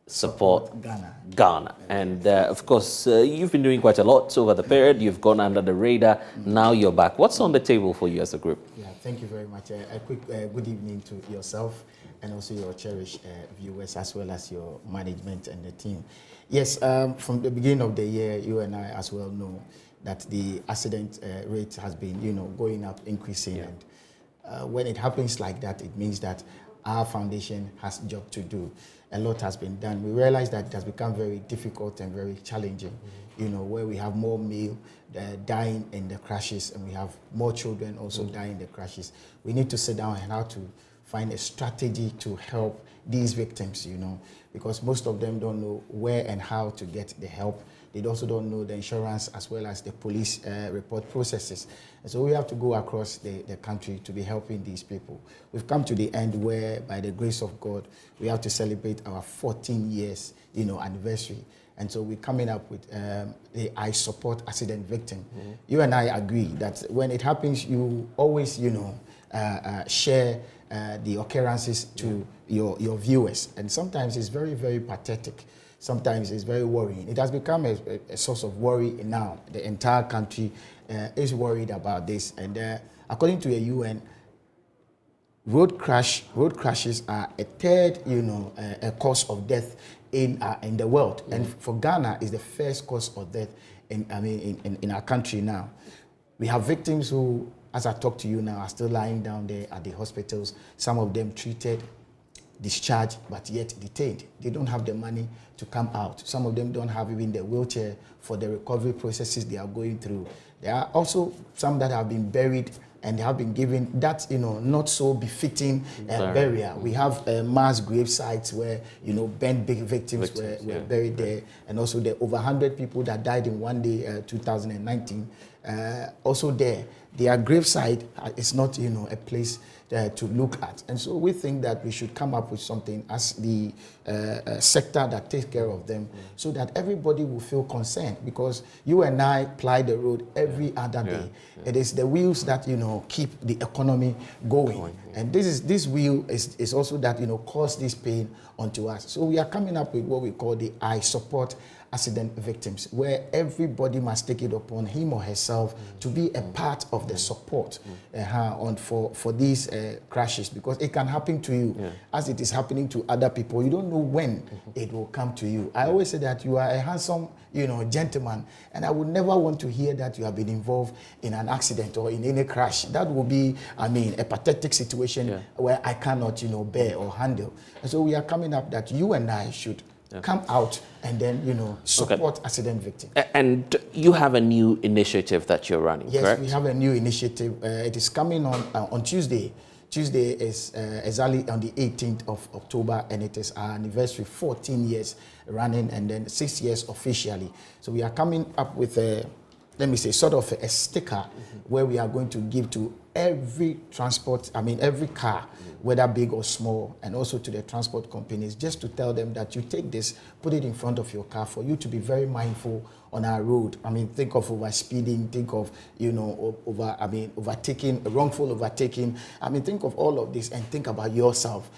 Support Ghana. And of course, you've been doing quite a lot over the period. You've gone under the radar. Now you're back. What's on the table for you as a group? Yeah, thank you very much. A quick good evening to yourself and also your cherished viewers as well as your management and the team. Yes, from the beginning of the year, you and I as well know that the accident rate has been, going up, increasing. And when it happens like that, it means that our foundation has a job to do. A lot has been done. We realize that it has become very difficult and very challenging, where we have more male dying in the crashes and we have more children also dying in the crashes. We need to sit down and how to find a strategy to help these victims, because most of them don't know where and how to get the help. They also don't know the insurance as well as the police report processes. And so we have to go across the country to be helping these people. We've come to the end where, by the grace of God, we have to celebrate our 14 years, anniversary. And so we're coming up with the I Support Accident Victim. You and I agree that when it happens, you always, share the occurrences to your viewers. And sometimes it's very, very pathetic. Sometimes it's very worrying. It has become a source of worry now. The entire country is worried about this. And according to the UN, road crashes are a third, a cause of death in the world. And for Ghana, is the first cause of death in our country now. We have victims who, as I talk to you now, are still lying down there at the hospitals. Some of them treated, discharged, but yet detained. They don't have the money to come out. Some of them don't have even the wheelchair for the recovery processes they are going through. There are also some that have been buried and have been given that, not so befitting burial. We have mass grave sites where, big victims were buried there. And also the over 100 people that died in one day, 2019, also there. Their gravesite is not, a place to look at. And so we think that we should come up with something as the sector that takes care of them so that everybody will feel concerned, because you and I ply the road every other day. It is the wheels that, keep the economy going. And this wheel is also that, cause this pain onto us. So we are coming up with what we call the I Support Accident Victims, where everybody must take it upon him or herself to be a part of the support for these crashes, because it can happen to you as it is happening to other people. You don't know when it will come to you. I always say that you are a handsome, gentleman, and I would never want to hear that you have been involved in an accident or in any crash. That will be, a pathetic situation where I cannot, bear or handle. And so we are coming up that you and I should come out and then, support accident victims. And you have a new initiative that you're running, yes, correct? We have a new initiative. It is coming on Tuesday. Tuesday is exactly on the 18th of October, and it is our anniversary, 14 years running, and then 6 years officially. So we are coming up with sort of a sticker where we are going to give to every every car, whether big or small, and also to the transport companies, just to tell them that you take this, put it in front of your car for you to be very mindful on our road. Think of overspeeding, think of, overtaking, wrongful overtaking. Think of all of this and think about yourself.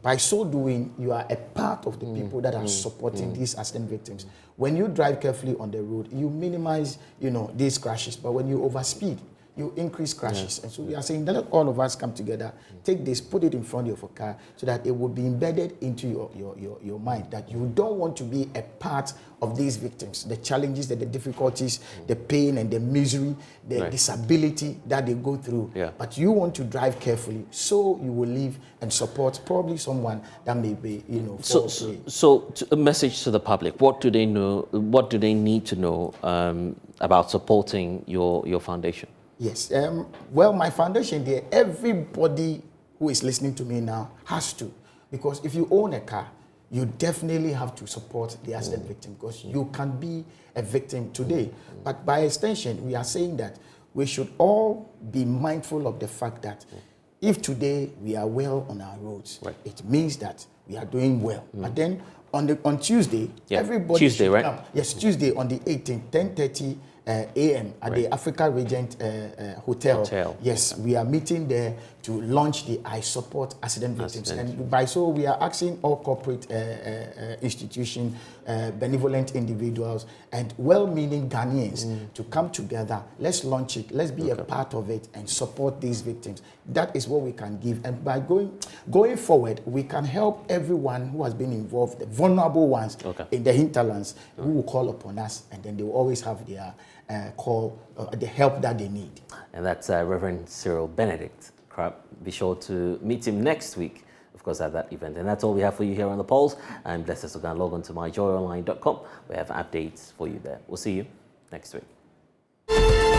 By so doing, you are a part of the people that are supporting these accident victims. When you drive carefully on the road, you minimize, these crashes. But when you overspeed, you increase crashes. And so we are saying that let all of us come together, take this, put it in front of your car so that it will be embedded into your mind that you don't want to be a part of these victims, the challenges, the difficulties, the pain and the misery, the disability that they go through. But you want to drive carefully so you will live and support probably someone that may be, So a message to the public, what do they know, what do they need to know about supporting your foundation? Yes. Well, my foundation there, everybody who is listening to me now has to. Because if you own a car, you definitely have to support the accident victim because you can be a victim today. But by extension, we are saying that we should all be mindful of the fact that if today we are well on our roads, it means that we are doing well. But then on Tuesday, everybody should come. Yes, Tuesday on the 18th, 10:30 a.m. at the Africa Regent Hotel. Yes, we are meeting there to launch the I Support Accident Victims. And by so, we are asking all corporate institutions, benevolent individuals, and well-meaning Ghanaians to come together. Let's launch it. Let's be a part of it and support these victims. That is what we can give. And by going forward, we can help everyone who has been involved, the vulnerable ones in the hinterlands, who will call upon us, and then they will always have their the help that they need. And that's Reverend Cyril Benedict. Be sure to meet him next week, of course, at that event. And that's all we have for you here on The Pulse. I'm Blessed Sogah. Log on to myjoyonline.com. We have updates for you there. We'll see you next week.